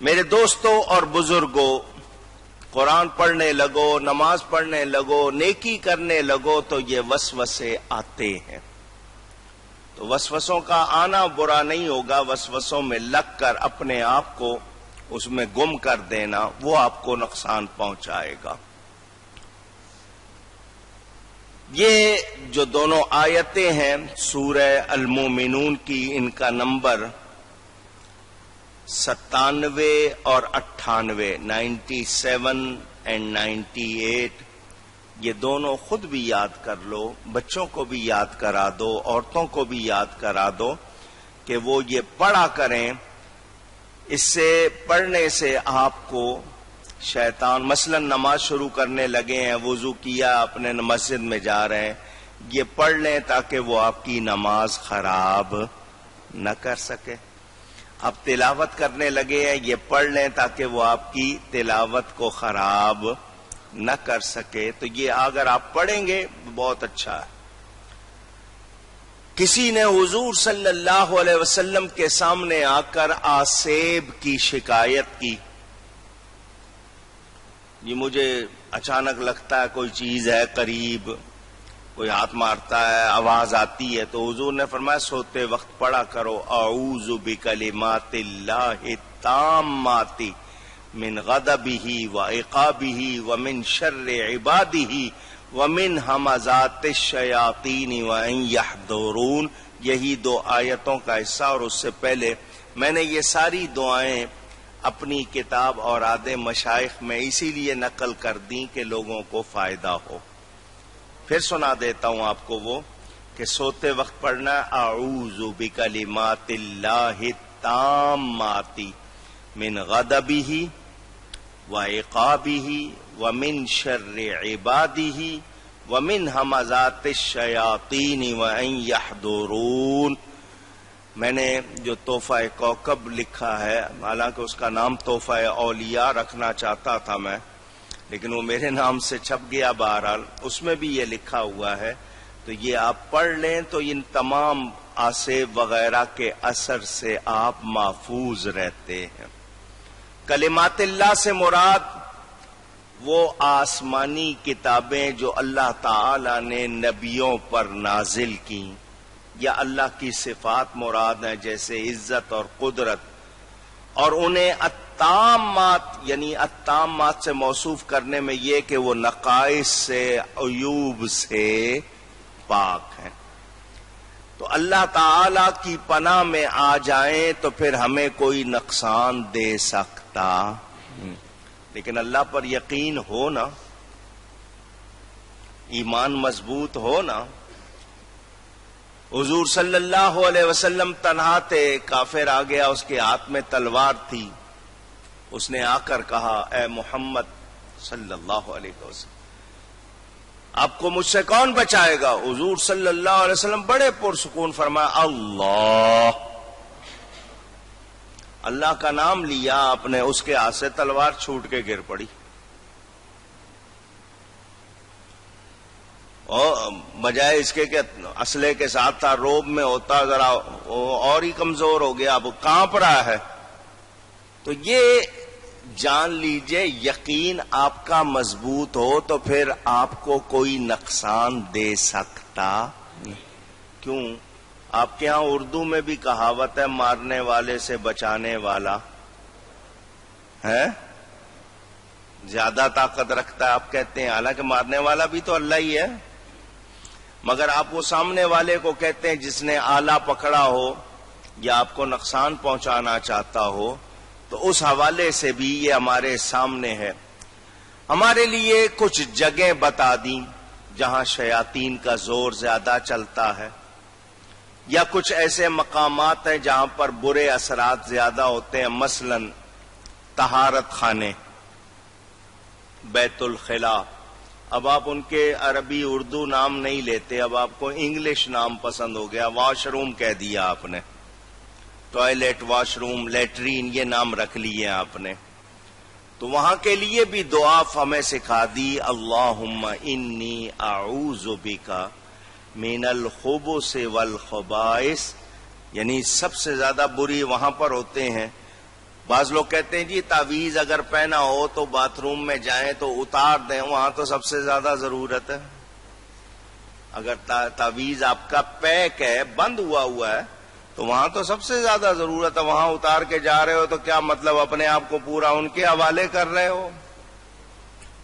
میرے دوستوں اور بزرگوں، قرآن پڑھنے لگو، نماز پڑھنے لگو، نیکی کرنے لگو تو یہ وسوسے آتے ہیں۔ تو وسوسوں کا آنا برا نہیں ہوگا، وسوسوں میں لگ کر اپنے آپ کو اس میں گم کر دینا وہ آپ کو نقصان پہنچائے گا۔ یہ جو دونوں آیتیں ہیں سورہ المومنون کی، ان کا نمبر 97 اور 98، 97 and 98، یہ دونوں خود بھی یاد کر لو، بچوں کو بھی یاد کرا دو، عورتوں کو بھی یاد کرا دو کہ وہ یہ پڑھا کریں۔ اس سے پڑھنے سے آپ کو شیطان، مثلا نماز شروع کرنے لگے ہیں، وضو کیا، اپنے مسجد میں جا رہے ہیں، یہ پڑھ لیں تاکہ وہ آپ کی نماز خراب نہ کر سکے۔ اب تلاوت کرنے لگے ہیں، یہ پڑھ لیں تاکہ وہ آپ کی تلاوت کو خراب نہ کر سکے۔ تو یہ اگر آپ پڑھیں گے بہت اچھا ہے۔ کسی نے حضور صلی اللہ علیہ وسلم کے سامنے آ کر آسیب کی شکایت کی، یہ مجھے اچانک لگتا ہے کوئی چیز ہے قریب، کوئی ہاتھ مارتا ہے، آواز آتی ہے، تو حضور نے فرمایا سوتے وقت پڑھا کرو اعوذ بکلمات اللہ التامات من غضبہ وعقابہ ومن شر عبادہ ومن ہمزات الشیاطین وان یحضرون۔ یہی دو آیتوں کا حصہ، اور اس سے پہلے میں نے یہ ساری دعائیں اپنی کتاب اوراد مشائخ میں اسی لیے نقل کر دیں کہ لوگوں کو فائدہ ہو۔ پھر سنا دیتا ہوں آپ کو وہ کہ سوتے وقت پڑھنا اعوذ بکلمات اللہ التامات من غضبہ وعقابہ ومن شر عبادہ ومن ہمزات الشیاطین وان یحضرون۔ میں نے جو تحفہ کوکب لکھا ہے، حالانکہ اس کا نام تحفہ اولیاء رکھنا چاہتا تھا میں، لیکن وہ میرے نام سے چھپ گیا، بہرحال اس میں بھی یہ لکھا ہوا ہے، تو یہ آپ پڑھ لیں تو ان تمام آسیب وغیرہ کے اثر سے آپ محفوظ رہتے ہیں۔ کلمات اللہ سے مراد وہ آسمانی کتابیں جو اللہ تعالی نے نبیوں پر نازل کی، یا اللہ کی صفات مراد ہیں جیسے عزت اور قدرت، اور انہیں التامات یعنی التامات سے موصوف کرنے میں یہ کہ وہ نقائص سے، عیوب سے پاک ہیں۔ تو اللہ تعالی کی پناہ میں آ جائیں تو پھر ہمیں کوئی نقصان دے سکتا، لیکن اللہ پر یقین ہو نا، ایمان مضبوط ہو نا۔ حضور صلی اللہ علیہ وسلم تنہا تھے، کافر آ گیا، اس کے ہاتھ میں تلوار تھی، اس نے آ کر کہا اے محمد صلی اللہ علیہ وسلم آپ کو مجھ سے کون بچائے گا؟ حضور صلی اللہ علیہ وسلم بڑے پرسکون فرمایا اللہ کا نام لیا آپ نے، اس کے ہاتھ سے تلوار چھوٹ کے گر پڑی، اور بجائے اس کے کہ اسلحے کے ساتھ تھا، روب میں ہوتا ذرا اور ہی کمزور ہو گیا، اب کانپ رہا ہے۔ تو یہ جان لیجئے یقین آپ کا مضبوط ہو تو پھر آپ کو کوئی نقصان دے سکتا کیوں؟ آپ کے ہاں اردو میں بھی کہاوت ہے مارنے والے سے بچانے والا ہے زیادہ طاقت رکھتا ہے، آپ کہتے ہیں، حالانکہ مارنے والا بھی تو اللہ ہی ہے، مگر آپ وہ سامنے والے کو کہتے ہیں جس نے آلہ پکڑا ہو یا آپ کو نقصان پہنچانا چاہتا ہو۔ تو اس حوالے سے بھی یہ ہمارے سامنے ہے۔ ہمارے لیے کچھ جگہیں بتا دیں جہاں شیاطین کا زور زیادہ چلتا ہے، یا کچھ ایسے مقامات ہیں جہاں پر برے اثرات زیادہ ہوتے ہیں، مثلا طہارت خانے، بیت الخلا۔ اب آپ ان کے عربی اردو نام نہیں لیتے، اب آپ کو انگلش نام پسند ہو گیا، واش روم کہہ دیا آپ نے، ٹوائلٹ، واش روم، لیٹرین، یہ نام رکھ لیے آپ نے۔ تو وہاں کے لیے بھی دعا ہمیں سکھا دی، اللہم انی اعوذ بک من الخبث والخبائث، یعنی سب سے زیادہ بری وہاں پر ہوتے ہیں بعض لوگ کہتے ہیں جی تعویذ اگر پہنا ہو تو باتھ روم میں جائیں تو اتار دیں، وہاں تو سب سے زیادہ ضرورت ہے۔ اگر تعویذ آپ کا پیک ہے، بند ہوا ہے، تو وہاں تو سب سے زیادہ ضرورت ہے، وہاں اتار کے جا رہے ہو تو کیا مطلب اپنے آپ کو پورا ان کے حوالے کر رہے ہو؟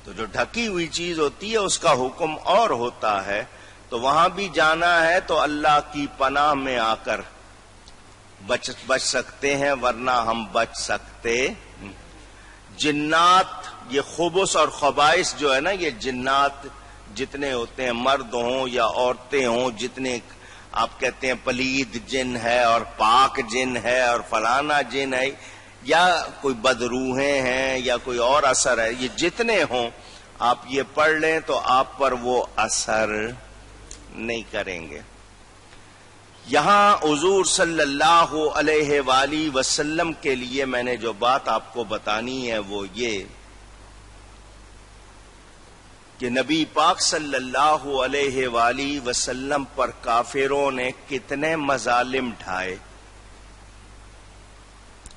تو جو ڈھکی ہوئی چیز ہوتی ہے اس کا حکم اور ہوتا ہے، تو وہاں بھی جانا ہے تو اللہ کی پناہ میں آ کر بچ سکتے ہیں، ورنہ ہم بچ سکتے۔ جنات، یہ خبث اور خبائث جو ہے نا، یہ جنات جتنے ہوتے ہیں، مرد ہوں یا عورتیں ہوں، جتنے آپ کہتے ہیں پلید جن ہے اور پاک جن ہے اور فلانا جن ہے، یا کوئی بدروحیں ہیں یا کوئی اور اثر ہے، یہ جتنے ہوں آپ یہ پڑھ لیں تو آپ پر وہ اثر نہیں کریں گے۔ یہاں حضور صلی اللہ علیہ وآلہ وسلم کے لیے میں نے جو بات آپ کو بتانی ہے وہ یہ کہ نبی پاک صلی اللہ علیہ وآلہ وسلم پر کافروں نے کتنے مظالم ڈھائے،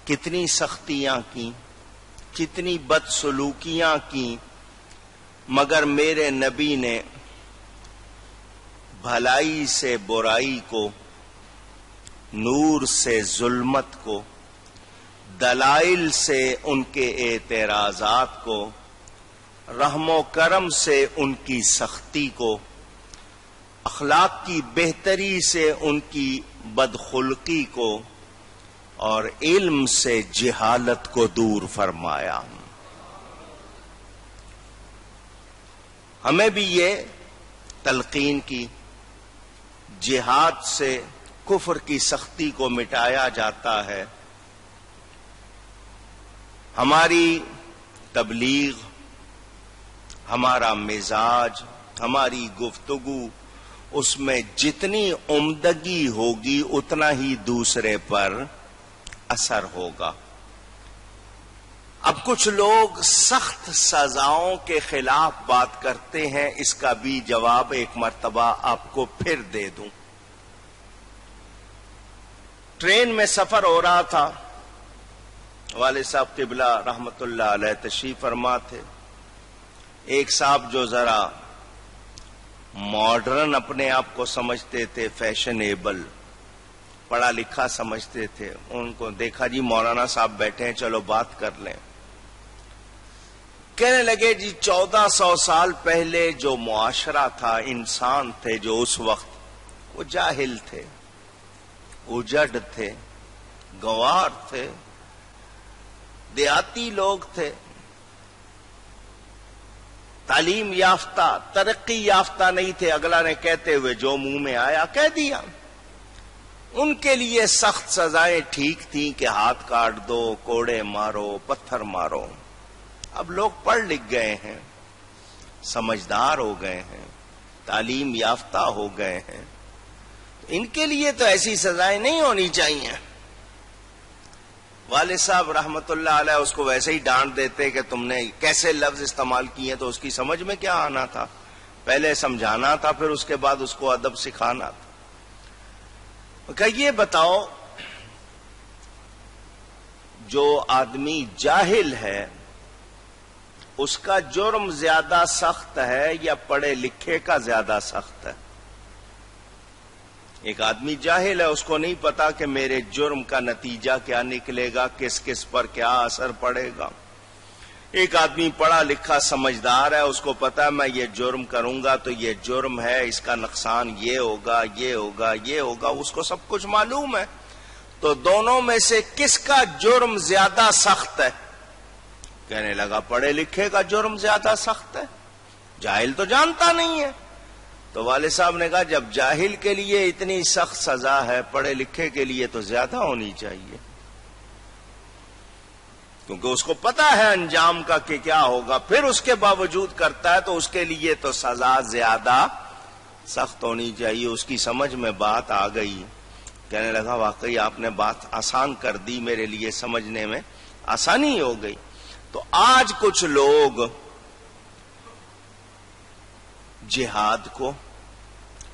کتنی سختیاں کی، کتنی بدسلوکیاں کی، مگر میرے نبی نے بھلائی سے برائی کو، نور سے ظلمت کو، دلائل سے ان کے اعتراضات کو، رحم و کرم سے ان کی سختی کو، اخلاق کی بہتری سے ان کی بدخلقی کو، اور علم سے جہالت کو دور فرمایا۔ ہمیں بھی یہ تلقین کی، جہاد سے کفر کی سختی کو مٹایا جاتا ہے۔ ہماری تبلیغ، ہمارا مزاج، ہماری گفتگو، اس میں جتنی عمدگی ہوگی اتنا ہی دوسرے پر اثر ہوگا۔ اب کچھ لوگ سخت سزاؤں کے خلاف بات کرتے ہیں، اس کا بھی جواب ایک مرتبہ آپ کو پھر دے دوں۔ ٹرین میں سفر ہو رہا تھا، والد صاحب قبلہ رحمت اللہ علیہ تشریف فرما تھے۔ ایک صاحب جو ذرا ماڈرن اپنے آپ کو سمجھتے تھے، فیشنیبل، پڑھا لکھا سمجھتے تھے، ان کو دیکھا جی مولانا صاحب بیٹھے ہیں، چلو بات کر لیں۔ کہنے لگے جی 1400 سال پہلے جو معاشرہ تھا، انسان تھے جو اس وقت، وہ جاہل تھے، اجڑ تھے، گنوار تھے، دیہاتی لوگ تھے، تعلیم یافتہ، ترقی یافتہ نہیں تھے۔ اگلا نے کہتے ہوئے جو منہ میں آیا کہہ دیا۔ ان کے لیے سخت سزائیں ٹھیک تھیں کہ ہاتھ کاٹ دو، کوڑے مارو، پتھر مارو۔ اب لوگ پڑھ لکھ گئے ہیں، سمجھدار ہو گئے ہیں، تعلیم یافتہ ہو گئے ہیں، ان کے لیے تو ایسی سزائیں نہیں ہونی چاہیے۔ والد صاحب رحمت اللہ علیہ اس کو ویسے ہی ڈانٹ دیتے کہ تم نے کیسے لفظ استعمال کیے، تو اس کی سمجھ میں کیا آنا تھا؟ پہلے سمجھانا تھا، پھر اس کے بعد اس کو ادب سکھانا تھا۔ کہ یہ بتاؤ، جو آدمی جاہل ہے اس کا جرم زیادہ سخت ہے یا پڑھے لکھے کا زیادہ سخت ہے؟ ایک آدمی جاہل ہے، اس کو نہیں پتا کہ میرے جرم کا نتیجہ کیا نکلے گا، کس کس پر کیا اثر پڑے گا۔ ایک آدمی پڑھا لکھا سمجھدار ہے، اس کو پتا میں یہ جرم کروں گا تو یہ جرم ہے، اس کا نقصان یہ ہوگا، یہ ہوگا، یہ ہوگا، اس کو سب کچھ معلوم ہے۔ تو دونوں میں سے کس کا جرم زیادہ سخت ہے؟ کہنے لگا پڑھے لکھے کا جرم زیادہ سخت ہے، جاہل تو جانتا نہیں ہے۔ تو والد صاحب نے کہا جب جاہل کے لیے اتنی سخت سزا ہے، پڑھے لکھے کے لیے تو زیادہ ہونی چاہیے، کیونکہ اس کو پتا ہے انجام کا کہ کیا ہوگا، پھر اس کے باوجود کرتا ہے تو اس کے لیے تو سزا زیادہ سخت ہونی چاہیے۔ اس کی سمجھ میں بات آ گئی، کہنے لگا واقعی آپ نے بات آسان کر دی، میرے لیے سمجھنے میں آسانی ہو گئی۔ تو آج کچھ لوگ جہاد کو،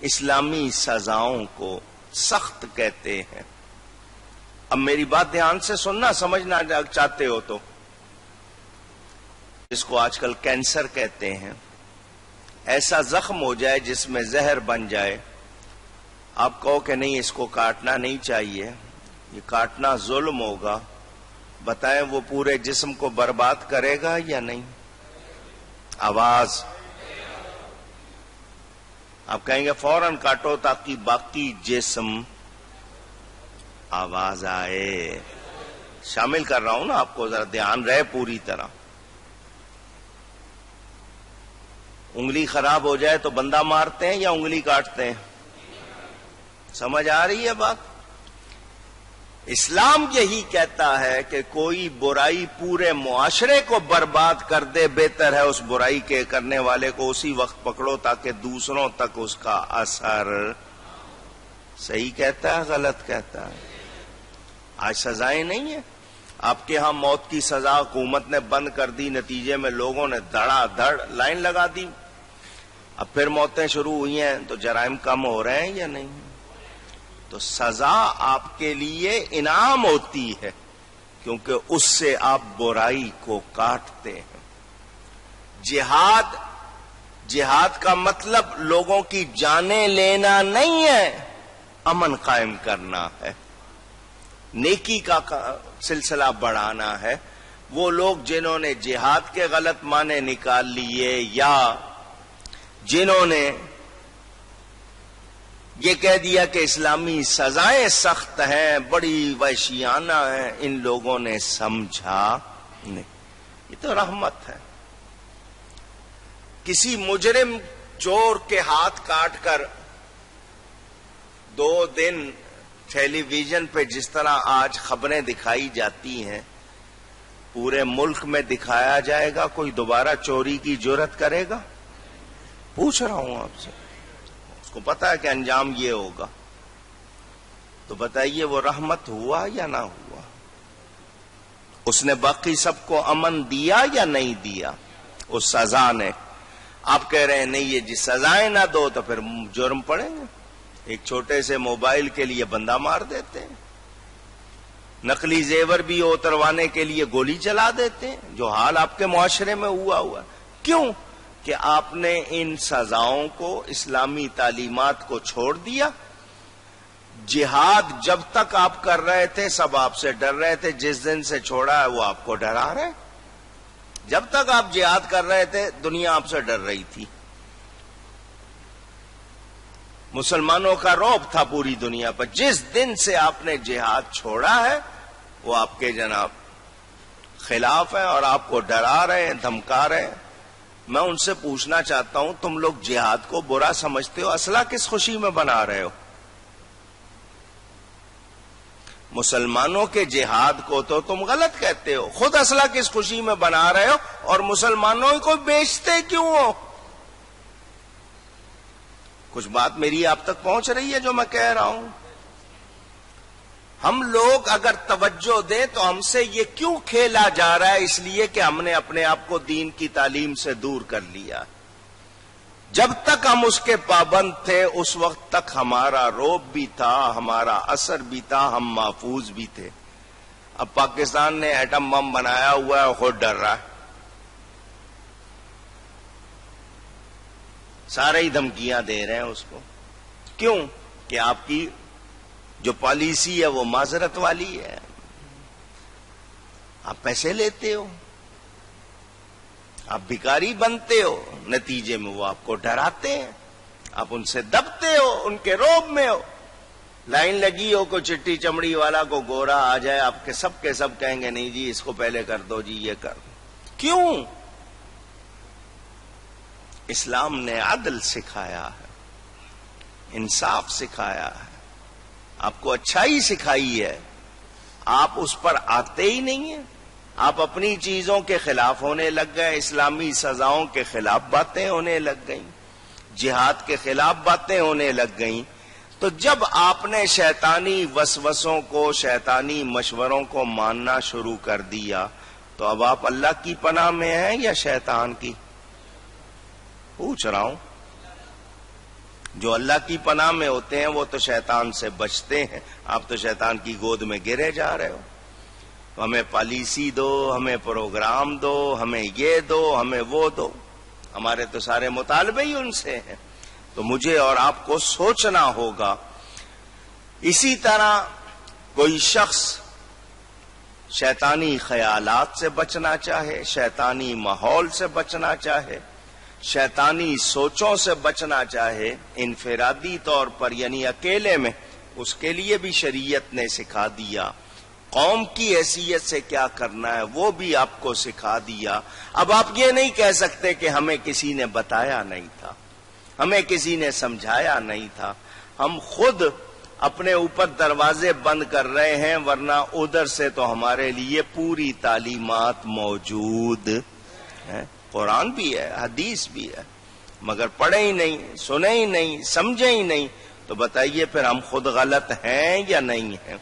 اسلامی سزاؤں کو سخت کہتے ہیں، اب میری بات دھیان سے سننا، سمجھنا چاہتے ہو تو، اس کو آج کل کینسر کہتے ہیں، ایسا زخم ہو جائے جس میں زہر بن جائے، آپ کہو کہ نہیں اس کو کاٹنا نہیں چاہیے، یہ کاٹنا ظلم ہوگا، بتائیں وہ پورے جسم کو برباد کرے گا یا نہیں؟ آواز، آپ کہیں گے فوراً کاٹو تاکہ باقی جسم، آواز آئے، شامل کر رہا ہوں نا آپ کو، ذرا دھیان رہے پوری طرح۔ انگلی خراب ہو جائے تو بندہ مارتے ہیں یا انگلی کاٹتے ہیں؟ سمجھ آ رہی ہے بات؟ اسلام یہی کہتا ہے کہ کوئی برائی پورے معاشرے کو برباد کر دے، بہتر ہے اس برائی کے کرنے والے کو اسی وقت پکڑو تاکہ دوسروں تک اس کا اثر، صحیح کہتا ہے غلط کہتا ہے؟ آج سزائیں نہیں ہیں، آپ کے ہاں موت کی سزا حکومت نے بند کر دی، نتیجے میں لوگوں نے دھڑا دھڑ لائن لگا دی، اب پھر موتیں شروع ہوئی ہیں تو جرائم کم ہو رہے ہیں یا نہیں؟ تو سزا آپ کے لیے انعام ہوتی ہے کیونکہ اس سے آپ برائی کو کاٹتے ہیں۔ جہاد کا مطلب لوگوں کی جانیں لینا نہیں ہے، امن قائم کرنا ہے، نیکی کا سلسلہ بڑھانا ہے۔ وہ لوگ جنہوں نے جہاد کے غلط معنی نکال لیے یا جنہوں نے یہ کہہ دیا کہ اسلامی سزائیں سخت ہیں، بڑی وحشیانہ ہیں، ان لوگوں نے سمجھا نہیں، یہ تو رحمت ہے۔ کسی مجرم چور کے ہاتھ کاٹ کر 2 دن ٹیلی ویژن پہ جس طرح آج خبریں دکھائی جاتی ہیں، پورے ملک میں دکھایا جائے گا، کوئی دوبارہ چوری کی جرات کرے گا؟ پوچھ رہا ہوں آپ سے، اس کو پتا ہے کہ انجام یہ ہوگا، تو بتائیے وہ رحمت ہوا یا نہ ہوا؟ اس نے باقی سب کو امن دیا یا نہیں دیا؟ اس سزا نے۔ آپ کہہ رہے ہیں نہیں یہ جس سزائیں نہ دو تو پھر جرم پڑیں گے، ایک چھوٹے سے موبائل کے لیے بندہ مار دیتے ہیں، نقلی زیور بھی اتروانے کے لیے گولی چلا دیتے ہیں، جو حال آپ کے معاشرے میں ہوا ہے۔ کیوں؟ کہ آپ نے ان سزاؤں کو، اسلامی تعلیمات کو چھوڑ دیا۔ جہاد جب تک آپ کر رہے تھے سب آپ سے ڈر رہے تھے، جس دن سے چھوڑا ہے وہ آپ کو ڈرا رہے۔ جب تک آپ جہاد کر رہے تھے دنیا آپ سے ڈر رہی تھی، مسلمانوں کا رعب تھا پوری دنیا پر۔ جس دن سے آپ نے جہاد چھوڑا ہے وہ آپ کے جناب خلاف ہے اور آپ کو ڈرا رہے ہیں، دھمکا رہے ہیں۔ میں ان سے پوچھنا چاہتا ہوں تم لوگ جہاد کو برا سمجھتے ہو، اسلحہ کس خوشی میں بنا رہے ہو؟ مسلمانوں کے جہاد کو تو تم غلط کہتے ہو، خود اسلحہ کس خوشی میں بنا رہے ہو اور مسلمانوں کو بیچتے کیوں ہو؟ کچھ بات میری آپ تک پہنچ رہی ہے جو میں کہہ رہا ہوں؟ ہم لوگ اگر توجہ دیں تو ہم سے یہ کیوں کھیلا جا رہا ہے؟ اس لیے کہ ہم نے اپنے آپ کو دین کی تعلیم سے دور کر لیا۔ جب تک ہم اس کے پابند تھے اس وقت تک ہمارا رعب بھی تھا، ہمارا اثر بھی تھا، ہم محفوظ بھی تھے۔ اب پاکستان نے ایٹم بم بنایا ہوا ہے، خود ڈر رہا ہے، سارے ہی دھمکیاں دے رہے ہیں اس کو۔ کیوں؟ کہ آپ کی جو پالیسی ہے وہ معذرت والی ہے، آپ پیسے لیتے ہو، آپ بھکاری بنتے ہو، نتیجے میں وہ آپ کو ڈراتے ہیں، آپ ان سے دبتے ہو، ان کے رعب میں ہو۔ لائن لگی ہو، کوئی چٹی چمڑی والا کو گورا آ جائے، آپ کے سب کہیں گے نہیں جی اس کو پہلے کر دو جی، یہ کر دو۔ کیوں؟ اسلام نے عدل سکھایا ہے، انصاف سکھایا ہے، آپ کو اچھائی سکھائی ہے، آپ اس پر آتے ہی نہیں ہیں، آپ اپنی چیزوں کے خلاف ہونے لگ گئے، اسلامی سزاؤں کے خلاف باتیں ہونے لگ گئیں، جہاد کے خلاف باتیں ہونے لگ گئیں۔ تو جب آپ نے شیطانی وسوسوں کو، شیطانی مشوروں کو ماننا شروع کر دیا تو اب آپ اللہ کی پناہ میں ہیں یا شیطان کی؟ پوچھ رہا ہوں۔ جو اللہ کی پناہ میں ہوتے ہیں وہ تو شیطان سے بچتے ہیں. آپ تو شیطان کی گود میں گرے جا رہے ہو. ہمیں پالیسی دو، ہمیں پروگرام دو، ہمیں یہ دو، ہمیں وہ دو. ہمارے تو سارے مطالبے ہی ان سے ہیں. تو مجھے اور آپ کو سوچنا ہوگا. اسی طرح کوئی شخص شیطانی خیالات سے بچنا چاہے، شیطانی ماحول سے بچنا چاہے، شیطانی سوچوں سے بچنا چاہے، انفرادی طور پر یعنی اکیلے میں، اس کے لیے بھی شریعت نے سکھا دیا. قوم کی حیثیت سے کیا کرنا ہے وہ بھی آپ کو سکھا دیا. اب آپ یہ نہیں کہہ سکتے کہ ہمیں کسی نے بتایا نہیں تھا، ہمیں کسی نے سمجھایا نہیں تھا، ہم خود اپنے اوپر دروازے بند کر رہے ہیں، ورنہ ادھر سے تو ہمارے لیے پوری تعلیمات موجود ہیں. قرآن بھی ہے، حدیث بھی ہے، مگر پڑھے ہی نہیں، سنے ہی نہیں، سمجھے ہی نہیں. تو بتائیے پھر ہم خود غلط ہیں یا نہیں ہیں؟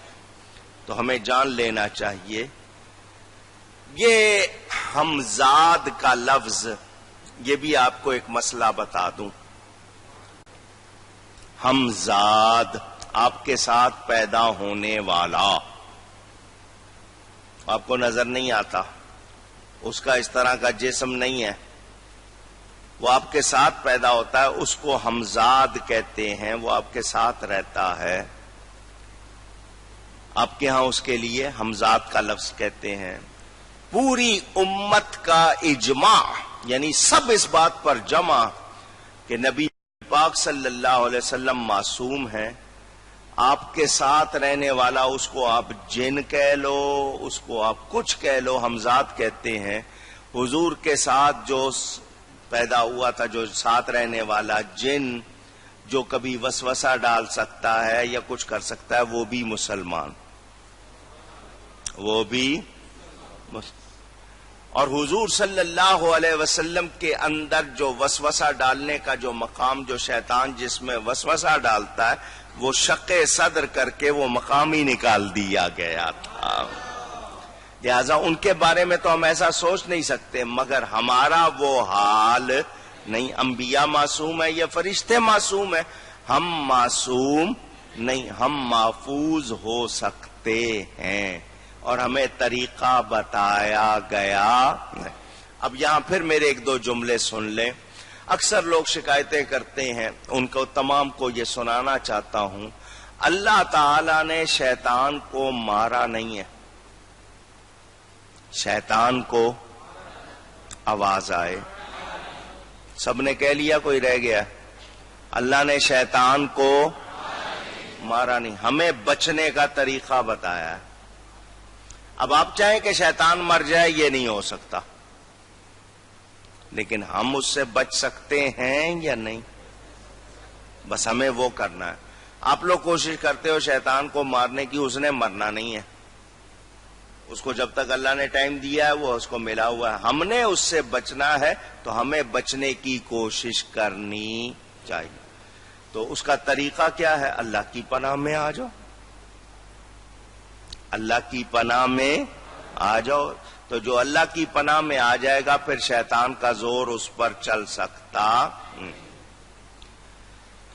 تو ہمیں جان لینا چاہیے. یہ ہمزاد کا لفظ، یہ بھی آپ کو ایک مسئلہ بتا دوں. ہمزاد، آپ کے ساتھ پیدا ہونے والا، آپ کو نظر نہیں آتا، اس کا اس طرح کا جسم نہیں ہے، وہ آپ کے ساتھ پیدا ہوتا ہے، اس کو ہمزاد کہتے ہیں. وہ آپ کے ساتھ رہتا ہے. آپ کے ہاں اس کے لیے ہمزاد کا لفظ کہتے ہیں. پوری امت کا اجماع، یعنی سب اس بات پر جمع کہ نبی پاک صلی اللہ علیہ وسلم معصوم ہیں. آپ کے ساتھ رہنے والا، اس کو آپ جن کہہ لو، اس کو آپ کچھ کہہ لو، ہمزاد کہتے ہیں. حضور کے ساتھ جو پیدا ہوا تھا، جو ساتھ رہنے والا جن، جو کبھی وسوسہ ڈال سکتا ہے یا کچھ کر سکتا ہے، وہ بھی مسلمان، وہ بھی اور حضور صلی اللہ علیہ وسلم کے اندر جو وسوسہ ڈالنے کا جو مقام، جو شیطان جس میں وسوسہ ڈالتا ہے، وہ شق صدر کر کے وہ مقام ہی نکال دیا گیا تھا. لہذا ان کے بارے میں تو ہم ایسا سوچ نہیں سکتے، مگر ہمارا وہ حال نہیں. انبیاء معصوم ہے یا فرشتے معصوم ہیں؟ ہم معصوم نہیں، ہم محفوظ ہو سکتے ہیں اور ہمیں طریقہ بتایا گیا. اب یہاں پھر میرے ایک دو جملے سن لیں. اکثر لوگ شکایتیں کرتے ہیں، ان کو تمام کو یہ سنانا چاہتا ہوں. اللہ تعالی نے شیطان کو مارا نہیں ہے. شیطان کو آواز آئے، سب نے کہہ لیا، کوئی رہ گیا؟ اللہ نے شیطان کو مارا نہیں، ہمیں بچنے کا طریقہ بتایا ہے. اب آپ چاہیں کہ شیطان مر جائے، یہ نہیں ہو سکتا، لیکن ہم اس سے بچ سکتے ہیں یا نہیں؟ بس ہمیں وہ کرنا ہے. آپ لوگ کوشش کرتے ہو شیطان کو مارنے کی، اس نے مرنا نہیں ہے. اس کو جب تک اللہ نے ٹائم دیا ہے وہ اس کو ملا ہوا ہے. ہم نے اس سے بچنا ہے تو ہمیں بچنے کی کوشش کرنی چاہیے. تو اس کا طریقہ کیا ہے؟ اللہ کی پناہ میں آ جاؤ، اللہ کی پناہ میں آ جاؤ. تو جو اللہ کی پناہ میں آ جائے گا پھر شیطان کا زور اس پر چل سکتا.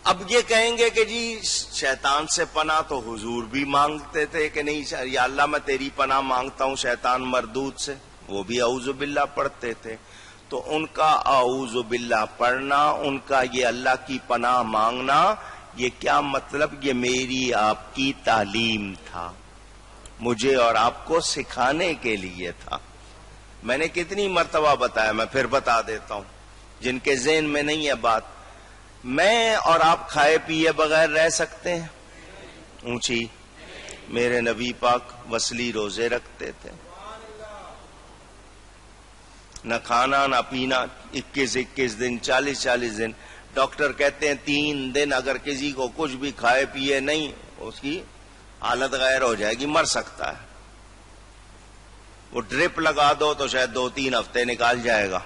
اب یہ کہیں گے کہ جی شیطان سے پناہ تو حضور بھی مانگتے تھے کہ نہیں، یا اللہ میں تیری پناہ مانگتا ہوں شیطان مردود سے، وہ بھی اعوذ باللہ پڑھتے تھے. تو ان کا اعوذ باللہ پڑھنا، ان کا یہ اللہ کی پناہ مانگنا، یہ کیا مطلب؟ یہ میری آپ کی تعلیم تھا، مجھے اور آپ کو سکھانے کے لیے تھا. میں نے کتنی مرتبہ بتایا، میں پھر بتا دیتا ہوں جن کے ذہن میں نہیں ہے بات. میں اور آپ کھائے پیے بغیر رہ سکتے ہیں؟ اونچی، میرے نبی پاک وصلی روزے رکھتے تھے، نہ کھانا نہ پینا، 21 دن 40 دن. ڈاکٹر کہتے ہیں 3 دن اگر کسی کو کچھ بھی کھائے پیے نہیں، اس کی حالت غیر ہو جائے گی، مر سکتا ہے. وہ ڈرپ لگا دو تو شاید 2-3 ہفتے نکال جائے گا.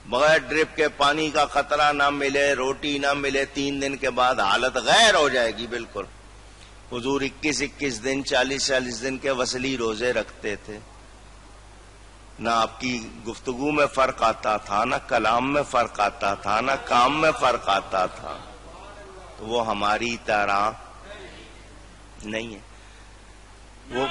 بغیر ڈرپ کے پانی کا خطرہ نہ ملے، روٹی نہ ملے، 3 دن کے بعد حالت غیر ہو جائے گی بالکل. حضور 21 دن 40 دن کے وصلی روزے رکھتے تھے. نہ آپ کی گفتگو میں فرق آتا تھا، نہ کلام میں فرق آتا تھا، نہ کام میں فرق آتا تھا. تو وہ ہماری طرح نہیں ہے. وہ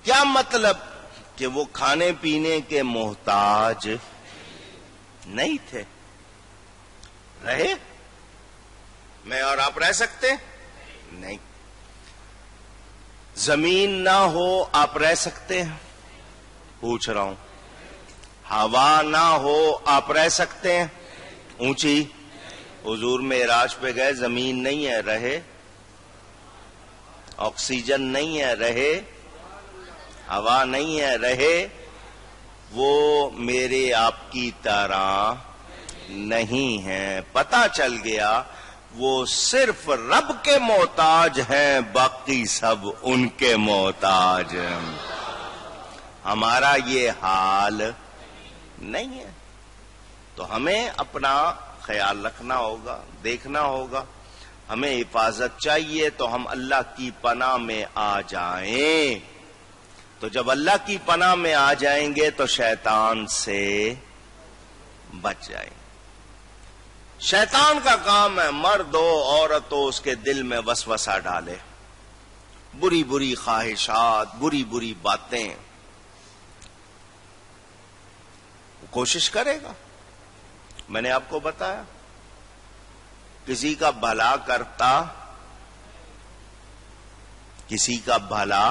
کیا مطلب کہ وہ کھانے پینے کے محتاج نہیں تھے. رہے میں اور آپ رہ سکتے نہیں. زمین نہ ہو آپ رہ سکتے ہیں؟ پوچھ رہا ہوں. ہوا نہ ہو آپ رہ سکتے ہیں اونچی؟ حضور معراج پہ گئے، زمین نہیں ہے رہے، آکسیجن نہیں ہے رہے، ہوا نہیں ہے رہے. وہ میرے آپ کی طرح نہیں ہے. پتہ چل گیا وہ صرف رب کے محتاج ہیں، باقی سب ان کے محتاج ہیں. ہمارا یہ حال نہیں ہے. تو ہمیں اپنا خیال رکھنا ہوگا، دیکھنا ہوگا. ہمیں حفاظت چاہیے تو ہم اللہ کی پناہ میں آ جائیں. تو جب اللہ کی پناہ میں آ جائیں گے تو شیطان سے بچ جائیں. شیطان کا کام ہے مرد ہو عورت ہو اس کے دل میں وسوسہ ڈالے، بری بری خواہشات، بری بری باتیں. کوشش کرے گا. میں نے آپ کو بتایا کسی کا بھلا کرتا کسی کا بھلا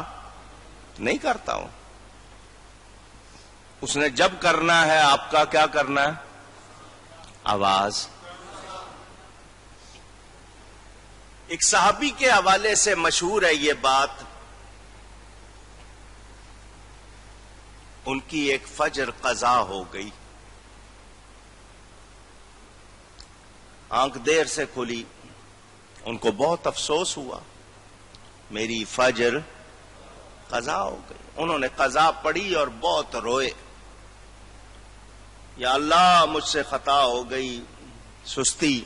نہیں کرتا ہوں. اس نے جب کرنا ہے آپ کا کیا کرنا ہے؟ آواز. ایک صحابی کے حوالے سے مشہور ہے یہ بات. ان کی ایک فجر قضا ہو گئی، آنکھ دیر سے کھلی. ان کو بہت افسوس ہوا، میری فجر قضا ہو گئی. انہوں نے قضا پڑھی اور بہت روئے، یا اللہ مجھ سے خطا ہو گئی، سستی،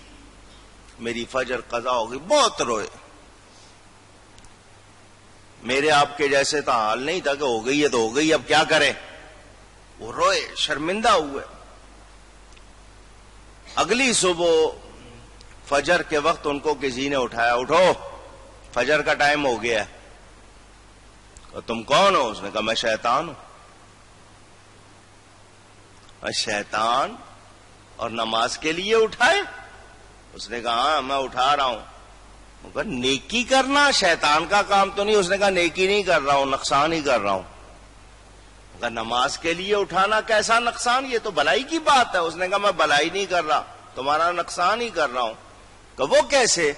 میری فجر قضا ہو گئی. بہت روئے. میرے آپ کے جیسے تو حال نہیں تھا کہ ہو گئی ہے تو ہو گئی اب کیا کریں. وہ روئے، شرمندہ ہوئے. اگلی صبح فجر کے وقت ان کو کسی نے اٹھایا، اٹھو فجر کا ٹائم ہو گیا ہے. تم کون ہو؟ اس نے کہا میں شیطان ہوں. شیطان اور نماز کے لیے اٹھائے؟ اس نے کہا ہاں میں اٹھا رہا ہوں. نیکی کرنا شیطان کا کام تو نہیں. اس نے کہا نیکی نہیں کر رہا ہوں، نقصان ہی کر رہا ہوں. نماز کے لیے اٹھانا کیسا نقصان؟ یہ تو بھلائی کی بات ہے. اس نے کہا میں بھلائی نہیں کر رہا، تمہارا نقصان ہی کر رہا ہوں. کہ وہ کیسے؟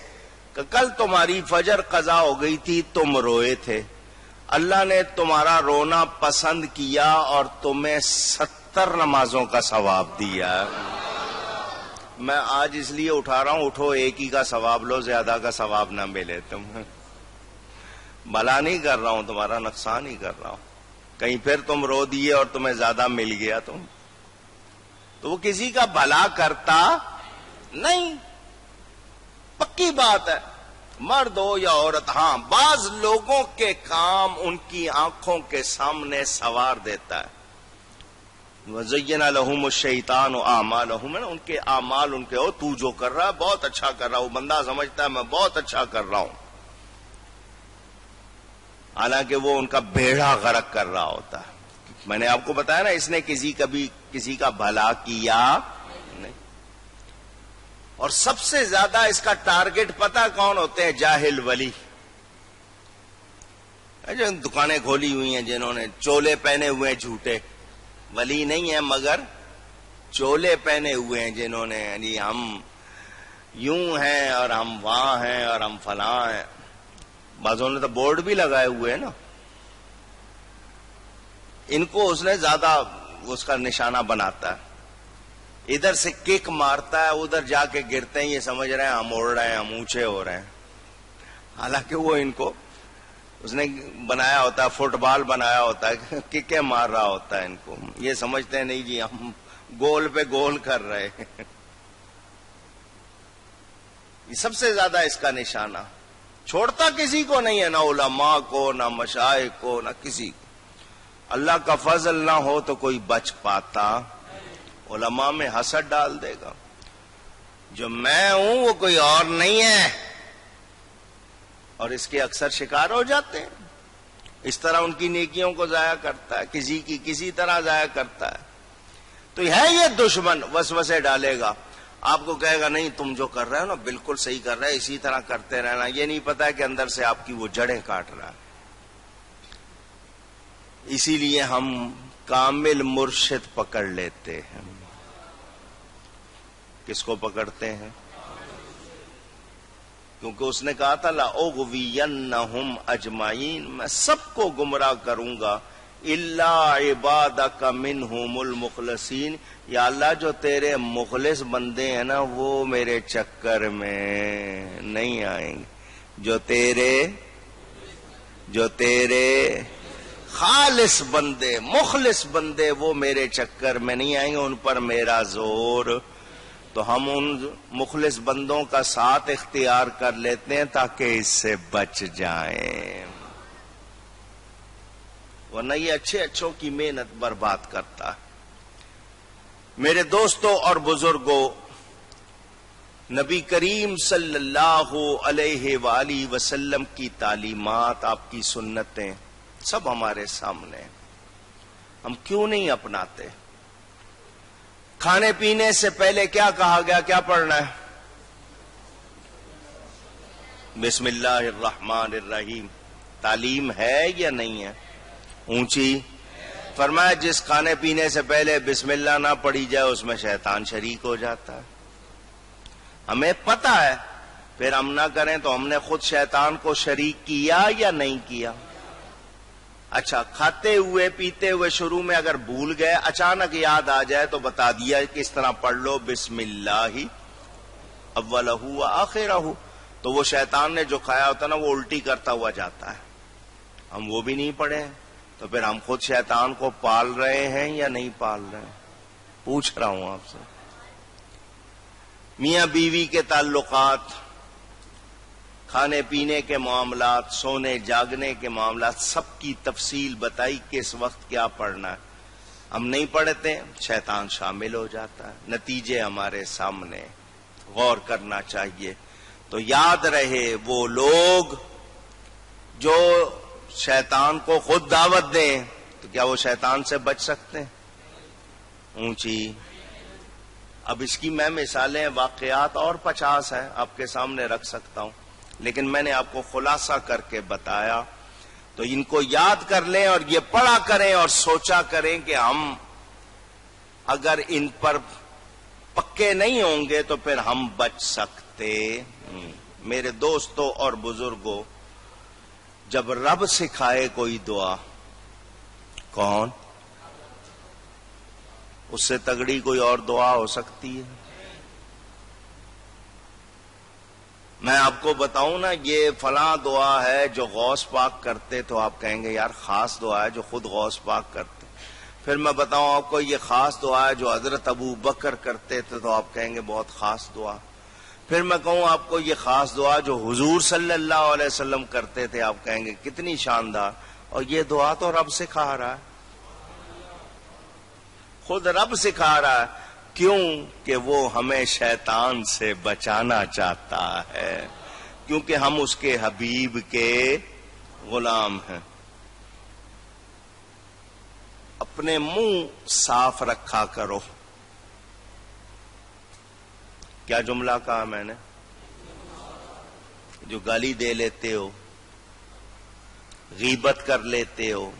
کہ کل تمہاری فجر قضا ہو گئی تھی، تم روئے تھے، اللہ نے تمہارا رونا پسند کیا اور تمہیں 70 نمازوں کا ثواب دیا. میں آج اس لیے اٹھا رہا ہوں، اٹھو ایک ہی کا ثواب لو، زیادہ کا ثواب نہ ملے. تم بھلا نہیں کر رہا ہوں، تمہارا نقصان ہی کر رہا ہوں. کہیں پھر تم رو دیے اور تمہیں زیادہ مل گیا تو وہ کسی کا بھلا کرتا نہیں. پکی بات ہے، مرد ہو یا عورت. ہاں بعض لوگوں کے کام ان کی آنکھوں کے سامنے سوار دیتا ہے. وَزَيَّنَ لَهُمُ الشَّيْطَانُ أَعْمَالَهُمْ، ان کے اعمال ان کے ہو، تو جو کر رہا ہے بہت اچھا کر رہا ہے. وہ بندہ سمجھتا ہے میں بہت اچھا کر رہا ہوں، حالانکہ وہ ان کا بیڑا غرق کر رہا ہوتا ہے. میں نے آپ کو بتایا نا، اس نے کبھی کسی کا بھلا کیا نہیں. اور سب سے زیادہ اس کا ٹارگٹ پتہ کون ہوتے ہیں؟ جاہل ولی. جو دکانیں کھولی ہوئی ہیں، جنہوں نے چولے پہنے ہوئے ہیں جھوٹے، ولی نہیں ہیں مگر چولے پہنے ہوئے ہیں، جنہوں نے یعنی ہم یوں ہیں اور ہم وہاں ہیں اور ہم فلاں ہیں. بعضوں نے تو بورڈ بھی لگائے ہوئے ہیں نا. ان کو اس نے زیادہ اس کا نشانہ بناتا ہے. ادھر سے کک مارتا ہے، ادھر جا کے گرتے ہیں، یہ سمجھ رہے ہیں ہم اڑ رہے ہیں، ہم اونچے ہو رہے ہیں. حالانکہ وہ ان کو اس نے بنایا ہوتا ہے، فٹ بال بنایا ہوتا ہے، ککیں مار رہا ہوتا ہے. ان کو یہ سمجھتے ہیں نہیں جی ہم گول پہ گول کر رہے ہیں. یہ سب سے زیادہ اس کا نشانہ، چھوڑتا کسی کو نہیں ہے، نہ علماء کو، نہ مشائخ کو، نہ کسی کو۔ اللہ کا فضل نہ ہو تو کوئی بچ پاتا، علماء میں حسد ڈال دے گا، جو میں ہوں وہ کوئی اور نہیں ہے، اور اس کے اکثر شکار ہو جاتے ہیں۔ اس طرح ان کی نیکیوں کو ضائع کرتا ہے، کسی کی کسی طرح ضائع کرتا ہے۔ تو ہے یہ دشمن، وسوسے ڈالے گا، آپ کو کہے گا نہیں تم جو کر رہے ہو نا بالکل صحیح کر رہے، اسی طرح کرتے رہنا، یہ نہیں پتا ہے کہ اندر سے آپ کی وہ جڑیں کاٹ رہا ہے۔ اسی لیے ہم کامل مرشد پکڑ لیتے ہیں۔ کس کو پکڑتے ہیں؟ کیونکہ اس نے کہا تھا لَأُغْوِيَنَّهُمْ أَجْمَعِينَ، میں سب کو گمراہ کروں گا، إِلَّا عِبَادَكَ مِنْهُمُ الْمُخْلَصِينَ، یا اللہ جو تیرے مخلص بندے ہیں نا وہ میرے چکر میں نہیں آئیں گے، جو تیرے خالص بندے، مخلص بندے، وہ میرے چکر میں نہیں آئیں گے، ان پر میرا زور۔ تو ہم ان مخلص بندوں کا ساتھ اختیار کر لیتے ہیں تاکہ اس سے بچ جائیں، ورنہ یہ اچھوں کی محنت برباد کرتا ہے۔ میرے دوستوں اور بزرگوں، نبی کریم صلی اللہ علیہ وآلہ وسلم کی تعلیمات، آپ کی سنتیں سب ہمارے سامنے ہیں، ہم کیوں نہیں اپناتے؟ کھانے پینے سے پہلے کیا کہا گیا، کیا پڑھنا ہے؟ بسم اللہ الرحمن الرحیم۔ تعلیم ہے یا نہیں ہے؟ اونچی۔ فرمایا جس کھانے پینے سے پہلے بسم اللہ نہ پڑھی جائے اس میں شیطان شریک ہو جاتا ہے۔ ہمیں پتہ ہے، پھر ہم نہ کریں تو ہم نے خود شیطان کو شریک کیا یا نہیں کیا؟ اچھا، کھاتے ہوئے پیتے ہوئے شروع میں اگر بھول گئے، اچانک یاد آ جائے تو بتا دیا کہ اس طرح پڑھ لو بسم اللہ اولہ و آخرہ، تو وہ شیطان نے جو کھایا ہوتا نا وہ الٹی کرتا ہوا جاتا ہے۔ ہم وہ بھی نہیں پڑھے تو پھر ہم خود شیطان کو پال رہے ہیں یا نہیں پال رہے ہیں؟ پوچھ رہا ہوں آپ سے۔ میاں بیوی کے تعلقات، کھانے پینے کے معاملات، سونے جاگنے کے معاملات، سب کی تفصیل بتائی کہ اس وقت کیا پڑھنا ہے۔ ہم نہیں پڑھتے، شیطان شامل ہو جاتا ہے، نتیجے ہمارے سامنے، غور کرنا چاہیے۔ تو یاد رہے، وہ لوگ جو شیطان کو خود دعوت دیں تو کیا وہ شیطان سے بچ سکتے ہیں؟ اونچی۔ اب اس کی میں مثالیں، واقعات اور 50 ہیں آپ کے سامنے رکھ سکتا ہوں، لیکن میں نے آپ کو خلاصہ کر کے بتایا، تو ان کو یاد کر لیں اور یہ پڑھا کریں اور سوچا کریں کہ ہم اگر ان پر پکے نہیں ہوں گے تو پھر ہم بچ سکتے۔ میرے دوستوں اور بزرگوں، جب رب سکھائے کوئی دعا، کون؟ اس سے تگڑی کوئی اور دعا ہو سکتی ہے؟ میں آپ کو بتاؤں نا، یہ فلاں دعا ہے جو غوث پاک کرتے تو آپ کہیں گے یار خاص دعا ہے جو خود غوث پاک کرتے۔ پھر میں بتاؤں آپ کو یہ خاص دعا ہے جو حضرت ابو بکر کرتے تھے تو آپ کہیں گے بہت خاص دعا۔ پھر میں کہوں آپ کو یہ خاص دعا جو حضور صلی اللہ علیہ وسلم کرتے تھے، آپ کہیں گے کتنی شاندار۔ اور یہ دعا تو رب سکھا رہا ہے، خود رب سکھا رہا ہے۔ کیوں؟ کہ وہ ہمیں شیطان سے بچانا چاہتا ہے، کیونکہ ہم اس کے حبیب کے غلام ہیں۔ اپنے منہ صاف رکھا کرو۔ کیا جملہ کہا میں نے؟ جو گالی دے لیتے ہو، غیبت کر لیتے ہو،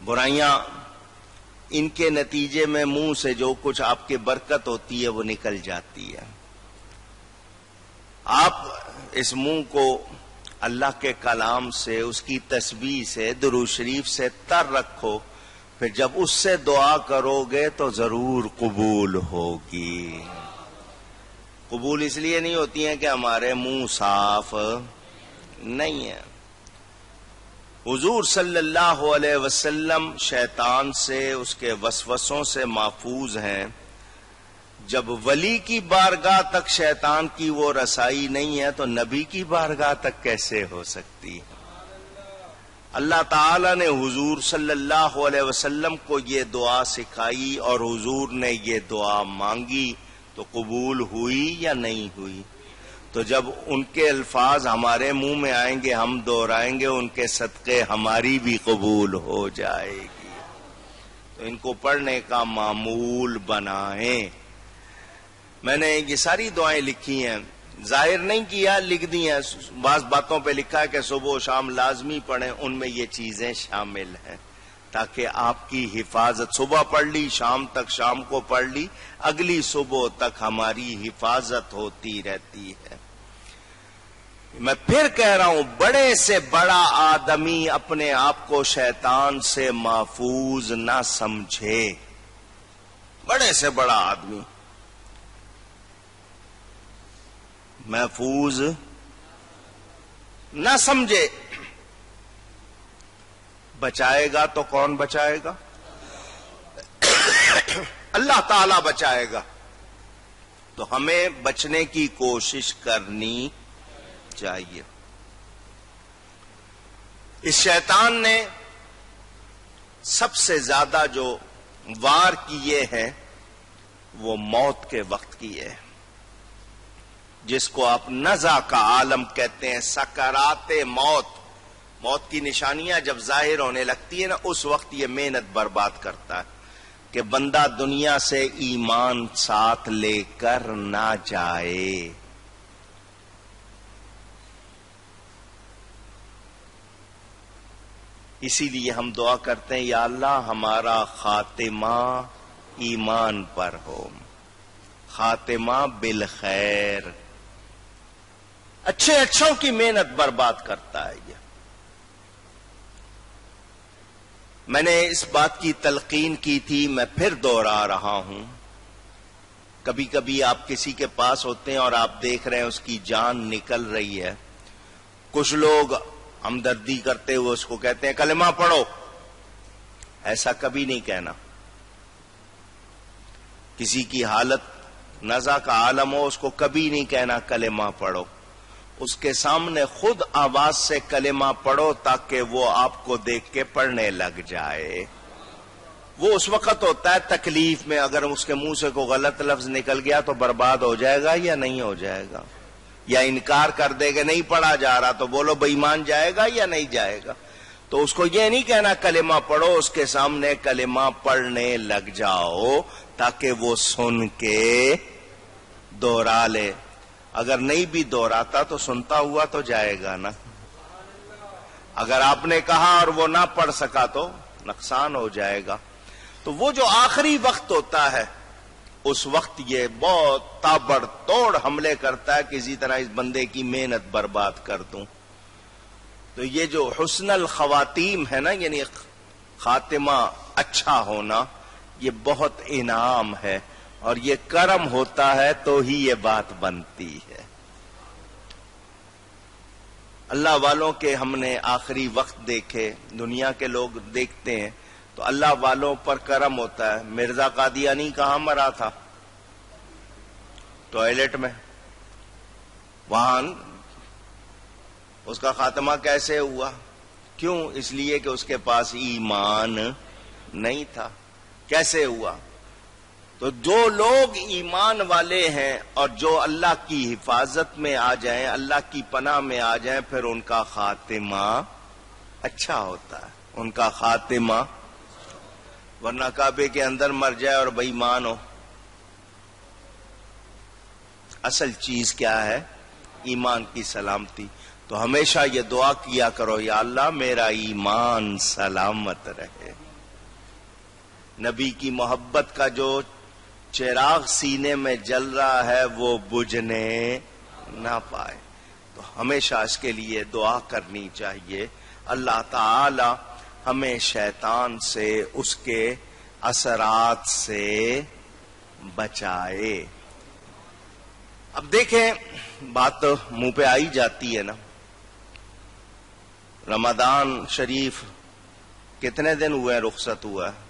برائیاں، ان کے نتیجے میں منہ سے جو کچھ آپ کے برکت ہوتی ہے وہ نکل جاتی ہے۔ آپ اس منہ کو اللہ کے کلام سے، اس کی تسبیح سے، درود شریف سے تر رکھو، پھر جب اس سے دعا کرو گے تو ضرور قبول ہوگی۔ قبول اس لیے نہیں ہوتی ہیں کہ ہمارے منہ صاف نہیں ہے۔ حضور صلی اللہ علیہ وسلم شیطان سے، اس کے وسوسوں سے محفوظ ہیں۔ جب ولی کی بارگاہ تک شیطان کی وہ رسائی نہیں ہے تو نبی کی بارگاہ تک کیسے ہو سکتی ہے؟ اللہ تعالی نے حضور صلی اللہ علیہ وسلم کو یہ دعا سکھائی اور حضور نے یہ دعا مانگی تو قبول ہوئی یا نہیں ہوئی؟ تو جب ان کے الفاظ ہمارے منہ میں آئیں گے ہم دہرائیں گے، ان کے صدقے ہماری بھی قبول ہو جائے گی۔ تو ان کو پڑھنے کا معمول بنائیں۔ میں نے یہ ساری دعائیں لکھی ہیں، ظاہر نہیں کیا، لکھ دی ہیں۔ بعض باتوں پہ لکھا ہے کہ صبح و شام لازمی پڑھیں، ان میں یہ چیزیں شامل ہیں تاکہ آپ کی حفاظت، صبح پڑھ لی، شام تک، شام کو پڑھ لی، اگلی صبح تک ہماری حفاظت ہوتی رہتی ہے۔ میں پھر کہہ رہا ہوں، بڑے سے بڑا آدمی اپنے آپ کو شیطان سے محفوظ نہ سمجھے، بڑے سے بڑا آدمی محفوظ نہ سمجھے۔ بچائے گا تو کون بچائے گا؟ اللہ تعالی بچائے گا۔ تو ہمیں بچنے کی کوشش کرنی چاہیے۔ اس شیطان نے سب سے زیادہ جو وار کیے ہیں وہ موت کے وقت کیے ہیں، جس کو آپ نزع کا عالم کہتے ہیں، سکرات موت۔ موت کی نشانیاں جب ظاہر ہونے لگتی ہیں نا، اس وقت یہ محنت برباد کرتا ہے کہ بندہ دنیا سے ایمان ساتھ لے کر نہ جائے۔ اسی لیے ہم دعا کرتے ہیں، یا اللہ ہمارا خاتمہ ایمان پر ہو، خاتمہ بالخیر۔ اچھوں کی محنت برباد کرتا ہے یہ۔ میں نے اس بات کی تلقین کی تھی، میں پھر دوہرا رہا ہوں۔ کبھی کبھی آپ کسی کے پاس ہوتے ہیں اور آپ دیکھ رہے ہیں اس کی جان نکل رہی ہے، کچھ لوگ ہمدردی کرتے ہوئے اس کو کہتے ہیں کلمہ پڑھو۔ ایسا کبھی نہیں کہنا۔ کسی کی حالت نزع کا عالم ہو، اس کو کبھی نہیں کہنا کلمہ پڑھو۔ اس کے سامنے خود آواز سے کلمہ پڑھو تاکہ وہ آپ کو دیکھ کے پڑھنے لگ جائے۔ وہ اس وقت ہوتا ہے تکلیف میں، اگر اس کے منہ سے کوئی غلط لفظ نکل گیا تو برباد ہو جائے گا یا نہیں ہو جائے گا؟ یا انکار کر دے کہ نہیں پڑھا جا رہا تو بولو بے ایمان جائے گا یا نہیں جائے گا؟ تو اس کو یہ نہیں کہنا کلمہ پڑھو، اس کے سامنے کلمہ پڑھنے لگ جاؤ تاکہ وہ سن کے دوہرا لے۔ اگر نہیں بھی دوہراتا تو سنتا ہوا تو جائے گا نا۔ اگر آپ نے کہا اور وہ نہ پڑھ سکا تو نقصان ہو جائے گا۔ تو وہ جو آخری وقت ہوتا ہے، اس وقت یہ بہت تابڑ توڑ حملے کرتا ہے، کسی طرح اس بندے کی محنت برباد کر دوں۔ تو یہ جو حسن الخواتیم ہے نا، یعنی خاتمہ اچھا ہونا، یہ بہت انعام ہے، اور یہ کرم ہوتا ہے تو ہی یہ بات بنتی ہے۔ اللہ والوں کے ہم نے آخری وقت دیکھے، دنیا کے لوگ دیکھتے ہیں تو اللہ والوں پر کرم ہوتا ہے۔ مرزا قادیانی کہاں مرا تھا؟ ٹوائلٹ میں۔ وہاں اس کا خاتمہ کیسے ہوا؟ کیوں؟ اس لیے کہ اس کے پاس ایمان نہیں تھا۔ کیسے ہوا؟ تو جو لوگ ایمان والے ہیں اور جو اللہ کی حفاظت میں آ جائیں، اللہ کی پناہ میں آ جائیں، پھر ان کا خاتمہ اچھا ہوتا ہے، ان کا خاتمہ۔ ورنہ کعبے کے اندر مر جائے اور بے ایمان ہو۔ اصل چیز کیا ہے؟ ایمان کی سلامتی۔ تو ہمیشہ یہ دعا کیا کرو، یا اللہ میرا ایمان سلامت رہے۔ نبی کی محبت کا جو چراغ سینے میں جل رہا ہے وہ بجھنے نہ پائے۔ تو ہمیشہ اس کے لیے دعا کرنی چاہیے، اللہ تعالی ہمیں شیطان سے، اس کے اثرات سے بچائے۔ اب دیکھیں، بات منہ پہ آئی جاتی ہے نا، رمضان شریف کتنے دن ہوئے رخصت ہوا ہے؟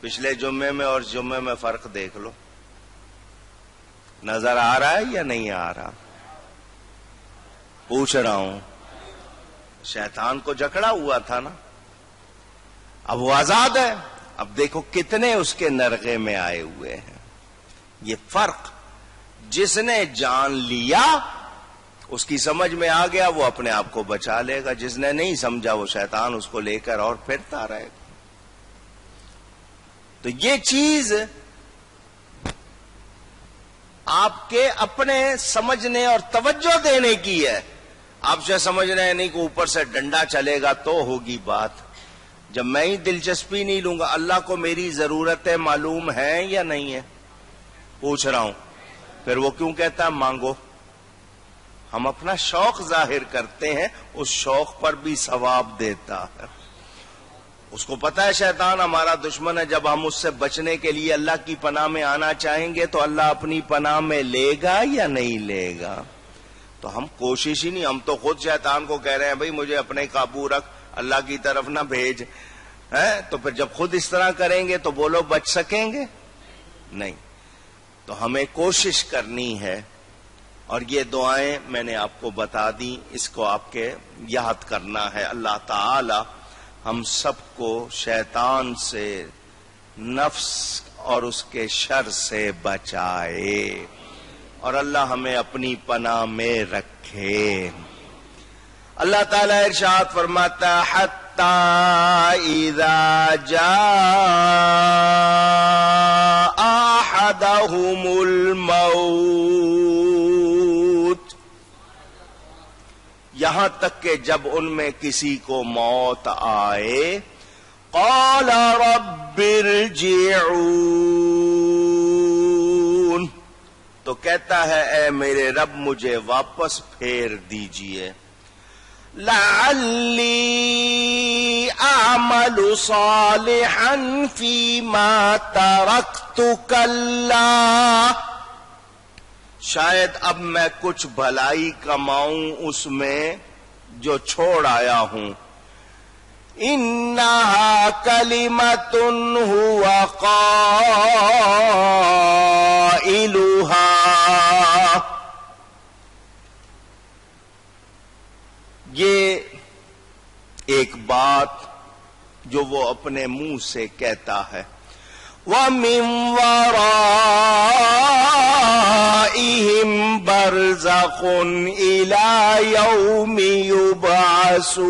پچھلے جمعے میں اور جمعے میں فرق دیکھ لو. نظر آ رہا ہے یا نہیں آ رہا؟ پوچھ رہا ہوں. شیطان کو جکڑا ہوا تھا نا، اب وہ آزاد ہے. اب دیکھو کتنے اس کے نرغے میں آئے ہوئے ہیں. یہ فرق، جس نے جان لیا اس کی سمجھ میں آ گیا، وہ اپنے آپ کو بچا لے گا. جس نے نہیں سمجھا وہ شیطان اس کو لے کر اور پھرتا رہے گا. تو یہ چیز آپ کے اپنے سمجھنے اور توجہ دینے کی ہے. آپ سے سمجھ رہے ہیں نہیں کہ اوپر سے ڈنڈا چلے گا تو ہوگی بات. جب میں ہی دلچسپی نہیں لوں گا، اللہ کو میری ضرورتیں معلوم ہیں یا نہیں ہے؟ پوچھ رہا ہوں. پھر وہ کیوں کہتا ہے مانگو؟ ہم اپنا شوق ظاہر کرتے ہیں، اس شوق پر بھی ثواب دیتا ہے. اس کو پتا ہے شیطان ہمارا دشمن ہے. جب ہم اس سے بچنے کے لیے اللہ کی پناہ میں آنا چاہیں گے تو اللہ اپنی پناہ میں لے گا یا نہیں لے گا؟ تو ہم کوشش ہی نہیں. ہم تو خود شیطان کو کہہ رہے ہیں بھئی مجھے اپنے قابو رکھ، اللہ کی طرف نہ بھیج. تو پھر جب خود اس طرح کریں گے تو بولو بچ سکیں گے؟ نہیں. تو ہمیں کوشش کرنی ہے. اور یہ دعائیں میں نے آپ کو بتا دی، اس کو آپ کے یاد کرنا ہے. اللہ تعالی ہم سب کو شیطان سے، نفس اور اس کے شر سے بچائے، اور اللہ ہمیں اپنی پناہ میں رکھے. اللہ تعالی ارشاد فرماتا حتی اذا جاء احدهم الموت، یہاں تک کہ جب ان میں کسی کو موت آئے، قال رب ارجعون، تو کہتا ہے اے میرے رب مجھے واپس پھیر دیجئے. لعلی اعمل صالحا فیما ترکت کلا، شاید اب میں کچھ بھلائی کماؤں اس میں جو چھوڑ آیا ہوں. انہا کلمۃ هو قائلها، یہ ایک بات جو وہ اپنے منہ سے کہتا ہے. وَمِن وَرَائِهِمْ بَرْزَخٌ إِلَى يَوْمِ يُبْعَثُونَ،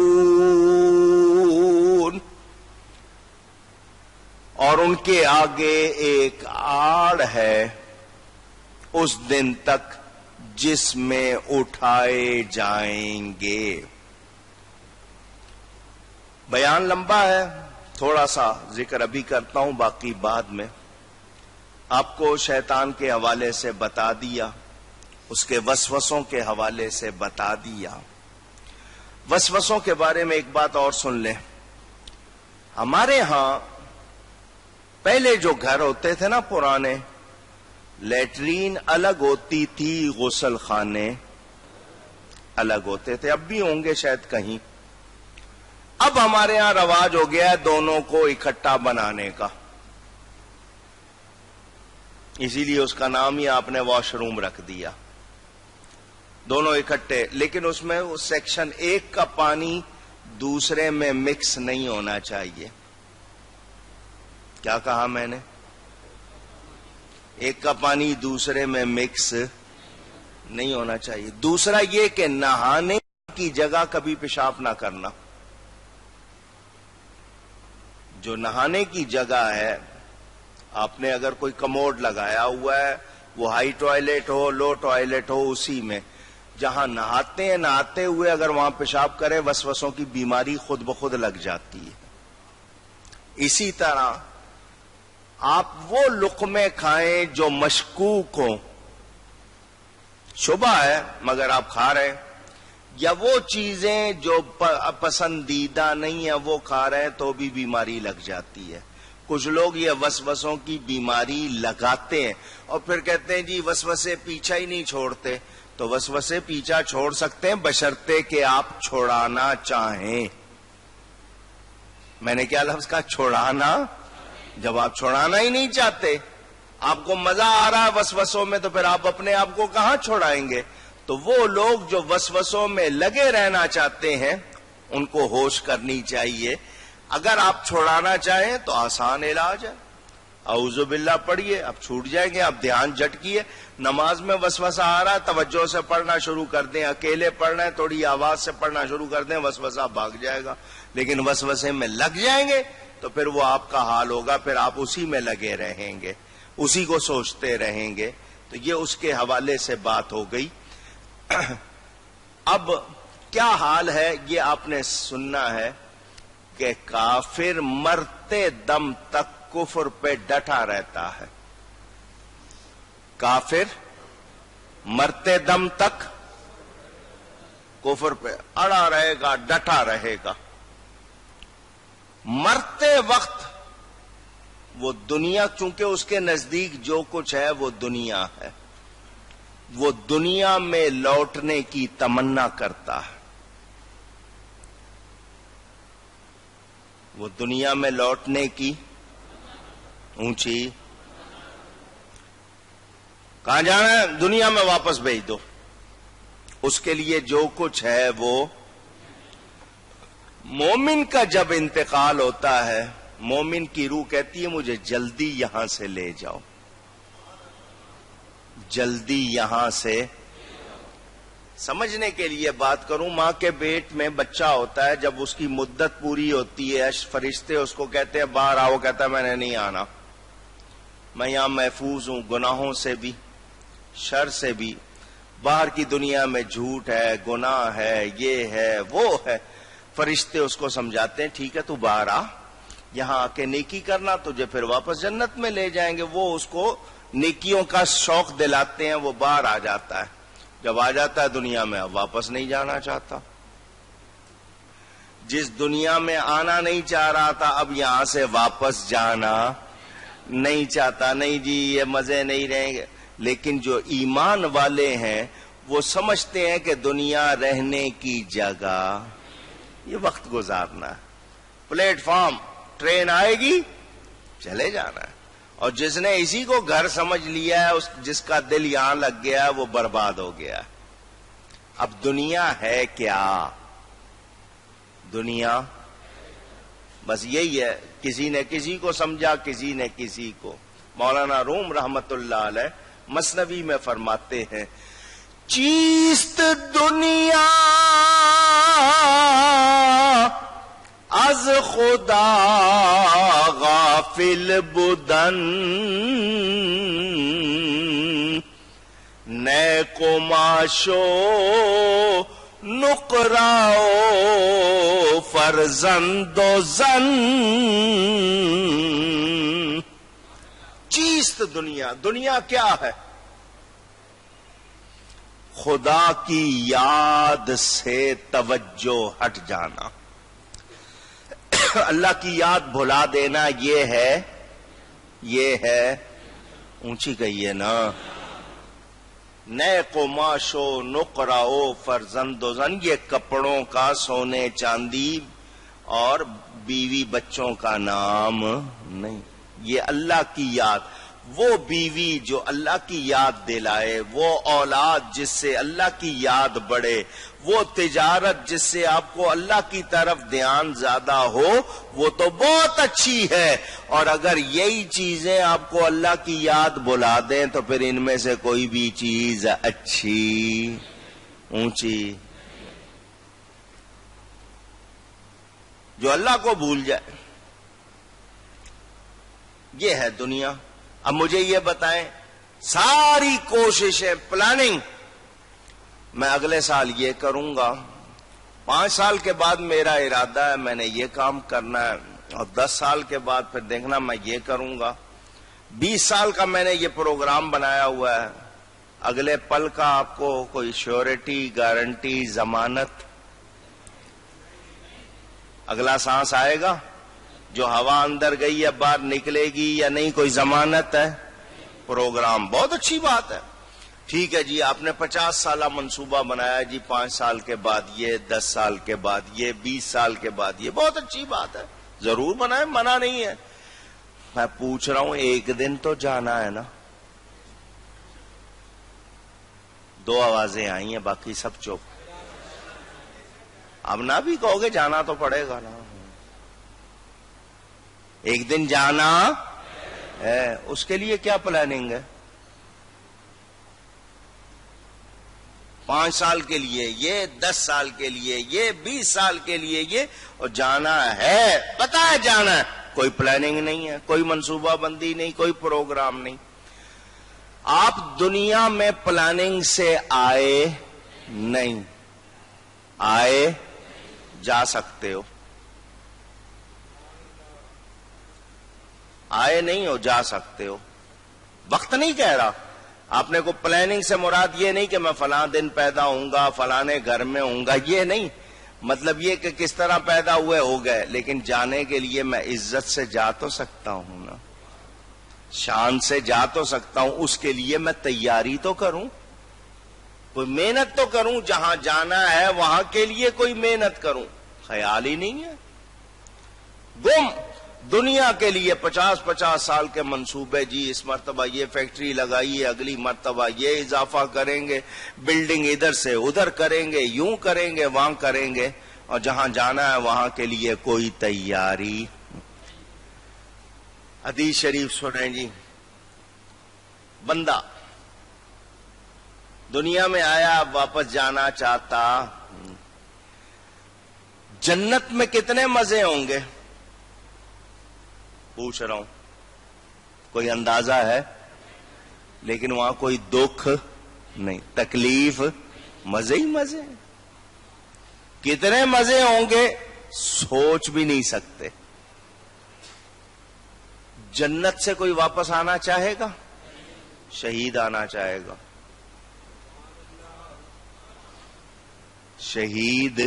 اور ان کے آگے ایک آڑ ہے اس دن تک جس میں اٹھائے جائیں گے. بیان لمبا ہے، تھوڑا سا ذکر ابھی کرتا ہوں، باقی بعد میں. آپ کو شیطان کے حوالے سے بتا دیا، اس کے وسوسوں کے حوالے سے بتا دیا. وسوسوں کے بارے میں ایک بات اور سن لیں. ہمارے ہاں پہلے جو گھر ہوتے تھے نا پرانے، لیٹرین الگ ہوتی تھی، غسل خانے الگ ہوتے تھے. اب بھی ہوں گے شاید کہیں. اب ہمارے ہاں رواج ہو گیا ہے دونوں کو اکٹھا بنانے کا، اسی لیے اس کا نام ہی آپ نے واش روم رکھ دیا. دونوں اکٹھے، لیکن اس میں سیکشن 1 کا پانی دوسرے میں مکس نہیں ہونا چاہیے. کیا کہا میں نے؟ ایک کا پانی دوسرے میں مکس نہیں ہونا چاہیے. دوسرا یہ کہ نہانے کی جگہ کبھی پیشاب نہ کرنا. جو نہانے کی جگہ ہے، آپ نے اگر کوئی کموڈ لگایا ہوا ہے، وہ ہائی ٹوائلٹ ہو لو ٹوائلٹ ہو، اسی میں جہاں نہاتے ہیں، نہاتے ہوئے اگر وہاں پیشاب کرے، وسوسوں کی بیماری خود بخود لگ جاتی ہے. اسی طرح آپ وہ لقمے کھائیں جو مشکوک ہوں، شبہ ہے مگر آپ کھا رہے ہیں، یا وہ چیزیں جو پسندیدہ نہیں ہیں وہ کھا رہے ہیں تو بھی بیماری لگ جاتی ہے. کچھ لوگ یہ وسوسوں کی بیماری لگاتے ہیں اور پھر کہتے ہیں جی وسوسے پیچھا ہی نہیں چھوڑتے. تو وسوسے پیچھا چھوڑ سکتے ہیں بشرطے کہ آپ چھوڑانا چاہیں. میں نے کیا لفظ کہا؟ چھڑانا. جب آپ چھڑانا ہی نہیں چاہتے، آپ کو مزہ آ رہا ہے وسوسوں میں، تو پھر آپ اپنے آپ کو کہاں چھڑائیں گے؟ تو وہ لوگ جو وسوسوں میں لگے رہنا چاہتے ہیں ان کو ہوش کرنی چاہیے. اگر آپ چھڑانا چاہیں تو آسان علاج ہے، اعوذ باللہ پڑھیے، اب چھوٹ جائیں گے. آپ دھیان جھٹکیے، نماز میں وسوسہ آ رہا ہے، توجہ سے پڑھنا شروع کر دیں. اکیلے پڑھنا ہے، تھوڑی آواز سے پڑھنا شروع کر دیں، وسوسہ بھاگ جائے گا. لیکن وسوسے میں لگ جائیں گے تو پھر وہ آپ کا حال ہوگا، پھر آپ اسی میں لگے رہیں گے، اسی کو سوچتے رہیں گے. تو یہ اس کے حوالے سے بات ہو گئی. اب کیا حال ہے یہ آپ نے سننا ہے کہ کافر مرتے دم تک کفر پہ ڈٹا رہتا ہے. کافر مرتے دم تک کفر پہ اڑا رہے گا، ڈٹا رہے گا. مرتے وقت وہ دنیا، چونکہ اس کے نزدیک جو کچھ ہے وہ دنیا ہے، وہ دنیا میں لوٹنے کی تمنا کرتا ہے. وہ دنیا میں لوٹنے کی اونچی، کہاں جانا ہے؟ دنیا میں واپس بھیج دو. اس کے لیے جو کچھ ہے وہ. مومن کا جب انتقال ہوتا ہے، مومن کی روح کہتی ہے مجھے جلدی یہاں سے لے جاؤ، جلدی یہاں سے. سمجھنے کے لیے بات کروں، ماں کے پیٹ میں بچہ ہوتا ہے، جب اس کی مدت پوری ہوتی ہے فرشتے اس کو کہتے ہیں باہر آؤ، کہتا ہے میں نے نہیں آنا، میں یہاں محفوظ ہوں، گناہوں سے بھی، شر سے بھی. باہر کی دنیا میں جھوٹ ہے، گناہ ہے، یہ ہے، وہ ہے. فرشتے اس کو سمجھاتے ہیں ٹھیک ہے تو باہر آ، یہاں آ کے نیکی کرنا، تجھے پھر واپس جنت میں لے جائیں گے. وہ اس کو نیکیوں کا شوق دلاتے ہیں، وہ باہر آ جاتا ہے. جب آ جاتا ہے دنیا میں اب واپس نہیں جانا چاہتا. جس دنیا میں آنا نہیں چاہ رہا تھا اب یہاں سے واپس جانا نہیں چاہتا. نہیں جی یہ مزے نہیں رہیں گے. لیکن جو ایمان والے ہیں وہ سمجھتے ہیں کہ دنیا رہنے کی جگہ، یہ وقت گزارنا ہے. پلیٹ فارم، ٹرین آئے گی چلے جانا ہے. اور جس نے اسی کو گھر سمجھ لیا ہے، جس کا دل یہاں لگ گیا ہے، وہ برباد ہو گیا. اب دنیا ہے کیا؟ دنیا بس یہی ہے، کسی نے کسی کو سمجھا، کسی نے کسی کو. مولانا روم رحمت اللہ علیہ مثنوی میں فرماتے ہیں چیست دنیا از خدا غافل بدن نیک و معشو نقراؤ فرزند و زن. چیست دنیا؟ دنیا کیا ہے؟ خدا کی یاد سے توجہ ہٹ جانا، اللہ کی یاد بھلا دینا. یہ ہے اونچی کہیے نا. نیک و معشو نقراؤ فرزند و زن، یہ کپڑوں کا، سونے چاندی اور بیوی بچوں کا نام نہیں. یہ اللہ کی یاد، وہ بیوی جو اللہ کی یاد دلائے، وہ اولاد جس سے اللہ کی یاد بڑھے، وہ تجارت جس سے آپ کو اللہ کی طرف دھیان زیادہ ہو، وہ تو بہت اچھی ہے. اور اگر یہی چیزیں آپ کو اللہ کی یاد بلا دیں تو پھر ان میں سے کوئی بھی چیز اچھی اونچی. جو اللہ کو بھول جائے، یہ ہے دنیا. اب مجھے یہ بتائیں، ساری کوششیں، پلاننگ، میں اگلے سال یہ کروں گا، 5 سال کے بعد میرا ارادہ ہے میں نے یہ کام کرنا ہے، اور 10 سال کے بعد پھر دیکھنا میں یہ کروں گا. 20 سال کا میں نے یہ پروگرام بنایا ہوا ہے. اگلے پل کا آپ کو کوئی شیورٹی، گارنٹی، ضمانت؟ اگلا سانس آئے گا، جو ہوا اندر گئی ہے باہر نکلے گی یا نہیں، کوئی ضمانت ہے؟ پروگرام بہت اچھی بات ہے. ٹھیک ہے جی، آپ نے 50 سالہ منصوبہ بنایا جی، 5 سال کے بعد یہ، 10 سال کے بعد یہ، 20 سال کے بعد یہ، بہت اچھی بات ہے، ضرور بنائیں، منع نہیں ہے. میں پوچھ رہا ہوں ایک دن تو جانا ہے نا. 2 آوازیں آئی ہیں، باقی سب چپ. اب نہ بھی کہو گے جانا تو پڑے گا نا. ایک دن جانا ہے، اس کے لیے کیا پلاننگ ہے؟ 5 سال کے لیے یہ، 10 سال کے لیے یہ، 20 سال کے لیے یہ، اور جانا ہے، پتہ ہے جانا ہے. کوئی پلاننگ نہیں ہے، کوئی منصوبہ بندی نہیں، کوئی پروگرام نہیں. آپ دنیا میں پلاننگ سے آئے نہیں، آئے جا سکتے ہو. آئے نہیں ہو، جا سکتے ہو. وقت نہیں کہہ رہا. آپ نے کو پلاننگ سے مراد یہ نہیں کہ میں فلاں دن پیدا ہوں گا، فلانے گھر میں ہوں گا، یہ نہیں. مطلب یہ کہ کس طرح پیدا ہوئے ہو گئے، لیکن جانے کے لیے میں عزت سے جا تو سکتا ہوں نا، شان سے جا تو سکتا ہوں. اس کے لیے میں تیاری تو کروں، کوئی محنت تو کروں. جہاں جانا ہے وہاں کے لیے کوئی محنت کروں. خیال ہی نہیں ہے. گم دنیا کے لیے 50 سال کے منصوبے. جی اس مرتبہ یہ فیکٹری لگائیے، اگلی مرتبہ یہ اضافہ کریں گے، بلڈنگ ادھر سے ادھر کریں گے، یوں کریں گے، وہاں کریں گے. اور جہاں جانا ہے وہاں کے لیے کوئی تیاری. حدیث شریف سنیں جی. بندہ دنیا میں آیا، واپس جانا چاہتا. جنت میں کتنے مزے ہوں گے؟ پوچھ رہا ہوں، کوئی اندازہ ہے؟ لیکن وہاں کوئی دکھ نہیں، تکلیف، مزے ہی مزے. کتنے مزے ہوں گے سوچ بھی نہیں سکتے. جنت سے کوئی واپس آنا چاہے گا؟ شہید آنا چاہے گا. شہید.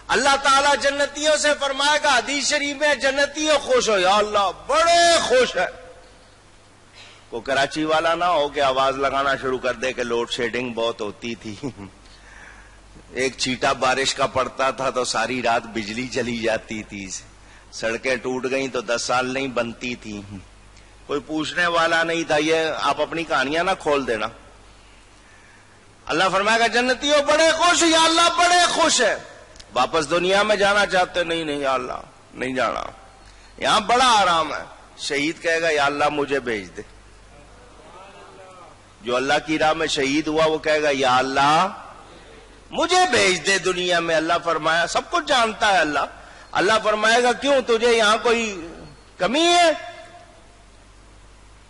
اللہ تعالیٰ جنتیوں سے فرمائے گا، حدیث شریف میں، جنتیوں خوش ہو. یا اللہ بڑے خوش ہے. وہ کراچی والا نہ ہو کہ آواز لگانا شروع کر دے کہ لوڈ شیڈنگ بہت ہوتی تھی، ایک چیٹا بارش کا پڑتا تھا تو ساری رات بجلی چلی جاتی تھی، سڑکیں ٹوٹ گئیں تو 10 سال نہیں بنتی تھی، کوئی پوچھنے والا نہیں تھا. یہ آپ اپنی کہانیاں نہ کھول دینا. اللہ فرمائے گا جنتیوں بڑے خوش، یا اللہ بڑے خوش ہے. واپس دنیا میں جانا چاہتے؟ نہیں نہیں یا اللہ نہیں جانا، یہاں بڑا آرام ہے. شہید کہے گا یا اللہ مجھے بھیج دے. جو اللہ کی راہ میں شہید ہوا وہ کہے گا یا اللہ مجھے بھیج دے دنیا میں. اللہ فرمایا سب کچھ جانتا ہے اللہ. اللہ فرمائے گا کیوں، تجھے یہاں کوئی کمی ہے؟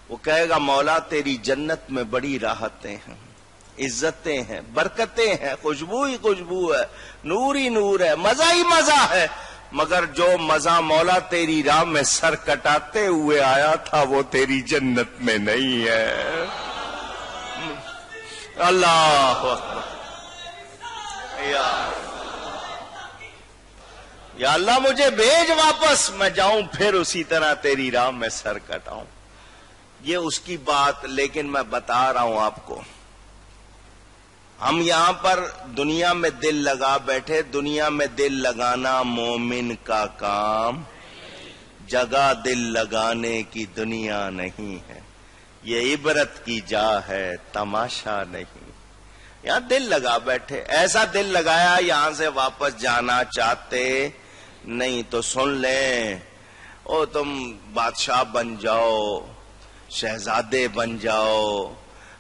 وہ کہے گا مولا تیری جنت میں بڑی راحتیں ہیں، عزتیں ہیں، برکتیں ہیں، خوشبو ہی خوشبو ہے، نور ہی نور ہے، مزہ ہی مزہ ہے. مگر جو مزہ مولا تیری راہ میں سر کٹاتے ہوئے آیا تھا وہ تیری جنت میں نہیں ہے. اللہ اکبر. یا اللہ مجھے بھیج واپس، میں جاؤں پھر اسی طرح تیری راہ میں سر کٹاؤں. یہ اس کی بات. لیکن میں بتا رہا ہوں آپ کو، ہم یہاں پر دنیا میں دل لگا بیٹھے. دنیا میں دل لگانا مومن کا کام، جگہ دل لگانے کی دنیا نہیں ہے. یہ عبرت کی جا ہے، تماشا نہیں. یہاں دل لگا بیٹھے، ایسا دل لگایا یہاں سے واپس جانا چاہتے نہیں. تو سن لیں، او تم بادشاہ بن جاؤ، شہزادے بن جاؤ،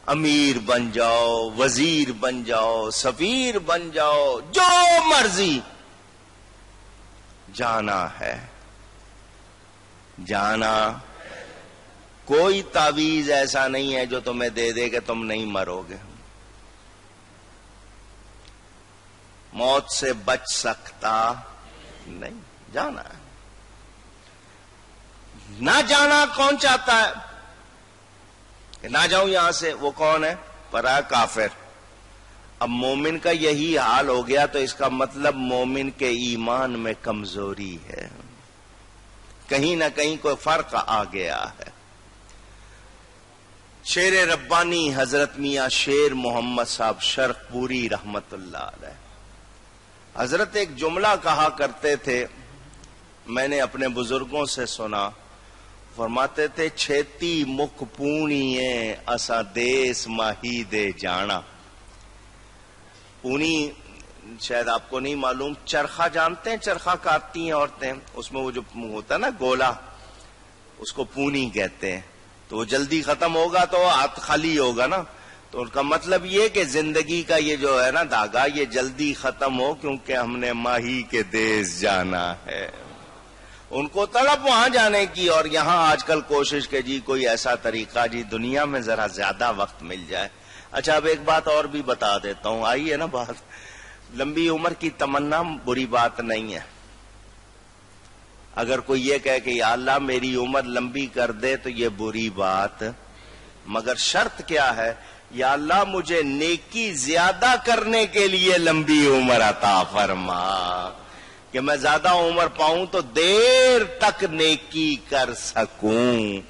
امیر بن جاؤ، وزیر بن جاؤ، سفیر بن جاؤ، جو مرضی، جانا ہے. جانا. کوئی تعویذ ایسا نہیں ہے جو تمہیں دے دے کہ تم نہیں مرو گے. موت سے بچ سکتا نہیں. جانا ہے. نہ جانا کون چاہتا ہے کہ نہ جاؤں یہاں سے؟ وہ کون ہے؟ پرا کافر. اب مومن کا یہی حال ہو گیا تو اس کا مطلب مومن کے ایمان میں کمزوری ہے، کہیں نہ کہیں کوئی فرق آ گیا ہے. شیر ربانی حضرت میاں شیر محمد صاحب شرق پوری رحمت اللہ علیہ، حضرت ایک جملہ کہا کرتے تھے. میں نے اپنے بزرگوں سے سنا، فرماتے تھے چھیتی مکھ پونی اسا دیس ماہی دے جانا۔ پونی شاید آپ کو نہیں معلوم، چرخہ جانتے ہیں؟ چرخہ کاٹتی ہیں عورتیں، اس میں وہ جو ہوتا ہے نا گولا، اس کو پونی کہتے ہیں۔ تو وہ جلدی ختم ہوگا تو ہاتھ خالی ہوگا نا، تو ان کا مطلب یہ کہ زندگی کا یہ جو ہے نا دھاگا، یہ جلدی ختم ہو کیونکہ ہم نے ماہی کے دیس جانا ہے۔ ان کو طلب وہاں جانے کی، اور یہاں آج کل کوشش کہ جی کوئی ایسا طریقہ جی دنیا میں ذرا زیادہ وقت مل جائے۔ اچھا اب ایک بات اور بھی بتا دیتا ہوں، آئیے نا بات، لمبی عمر کی تمنا بری بات نہیں ہے۔ اگر کوئی یہ کہے کہ یا اللہ میری عمر لمبی کر دے تو یہ بری بات، مگر شرط کیا ہے؟ یا اللہ مجھے نیکی زیادہ کرنے کے لیے لمبی عمر عطا فرما، کہ میں زیادہ عمر پاؤں تو دیر تک نیکی کر سکوں۔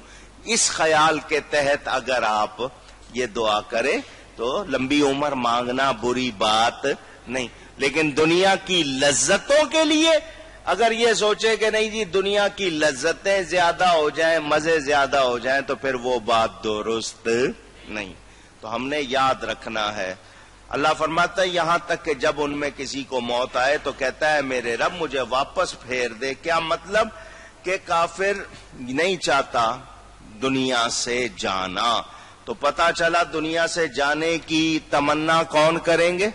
اس خیال کے تحت اگر آپ یہ دعا کریں تو لمبی عمر مانگنا بری بات نہیں۔ لیکن دنیا کی لذتوں کے لیے اگر یہ سوچے کہ نہیں جی دنیا کی لذتیں زیادہ ہو جائیں، مزے زیادہ ہو جائیں، تو پھر وہ بات درست نہیں۔ تو ہم نے یاد رکھنا ہے، اللہ فرماتا ہے یہاں تک کہ جب ان میں کسی کو موت آئے تو کہتا ہے میرے رب مجھے واپس پھیر دے۔ کیا مطلب؟ کہ کافر نہیں چاہتا دنیا سے جانا، تو پتا چلا دنیا سے جانے کی تمنا کون کریں گے؟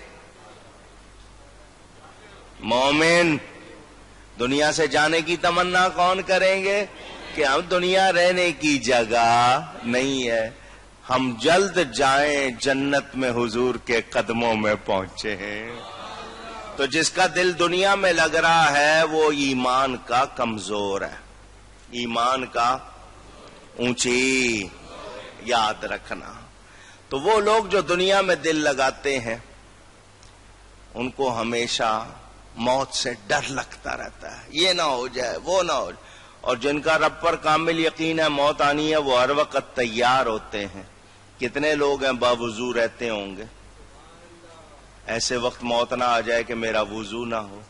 مومن۔ دنیا سے جانے کی تمنا کون کریں گے؟ کہ ہم دنیا رہنے کی جگہ نہیں ہے، ہم جلد جائیں جنت میں حضور کے قدموں میں پہنچے ہیں۔ تو جس کا دل دنیا میں لگ رہا ہے وہ ایمان کا کمزور ہے، ایمان کا اونچی، یاد رکھنا۔ تو وہ لوگ جو دنیا میں دل لگاتے ہیں ان کو ہمیشہ موت سے ڈر لگتا رہتا ہے، یہ نہ ہو جائے وہ نہ ہو جائے۔ اور جن کا رب پر کامل یقین ہے موت آنی ہے وہ ہر وقت تیار ہوتے ہیں۔ کتنے لوگ ہیں باوضو رہتے ہوں گے؟ ایسے وقت موت نہ آ جائے کہ میرا وضو نہ ہو۔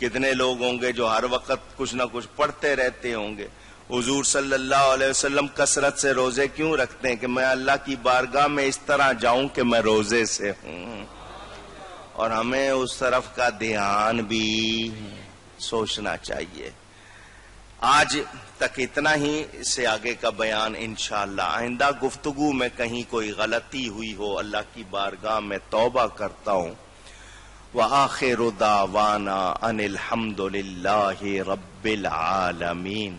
کتنے لوگ ہوں گے جو ہر وقت کچھ نہ کچھ پڑھتے رہتے ہوں گے؟ حضور صلی اللہ علیہ وسلم کثرت سے روزے کیوں رکھتے ہیں؟ کہ میں اللہ کی بارگاہ میں اس طرح جاؤں کہ میں روزے سے ہوں۔ اور ہمیں اس طرف کا دھیان بھی سوچنا چاہیے۔ آج تک اتنا ہی، اس سے آگے کا بیان انشاءاللہ آئندہ گفتگو میں کہیں کوئی غلطی ہوئی ہو اللہ کی بارگاہ میں توبہ کرتا ہوں۔ وآخر دعوانا ان الحمد للہ رب العالمین۔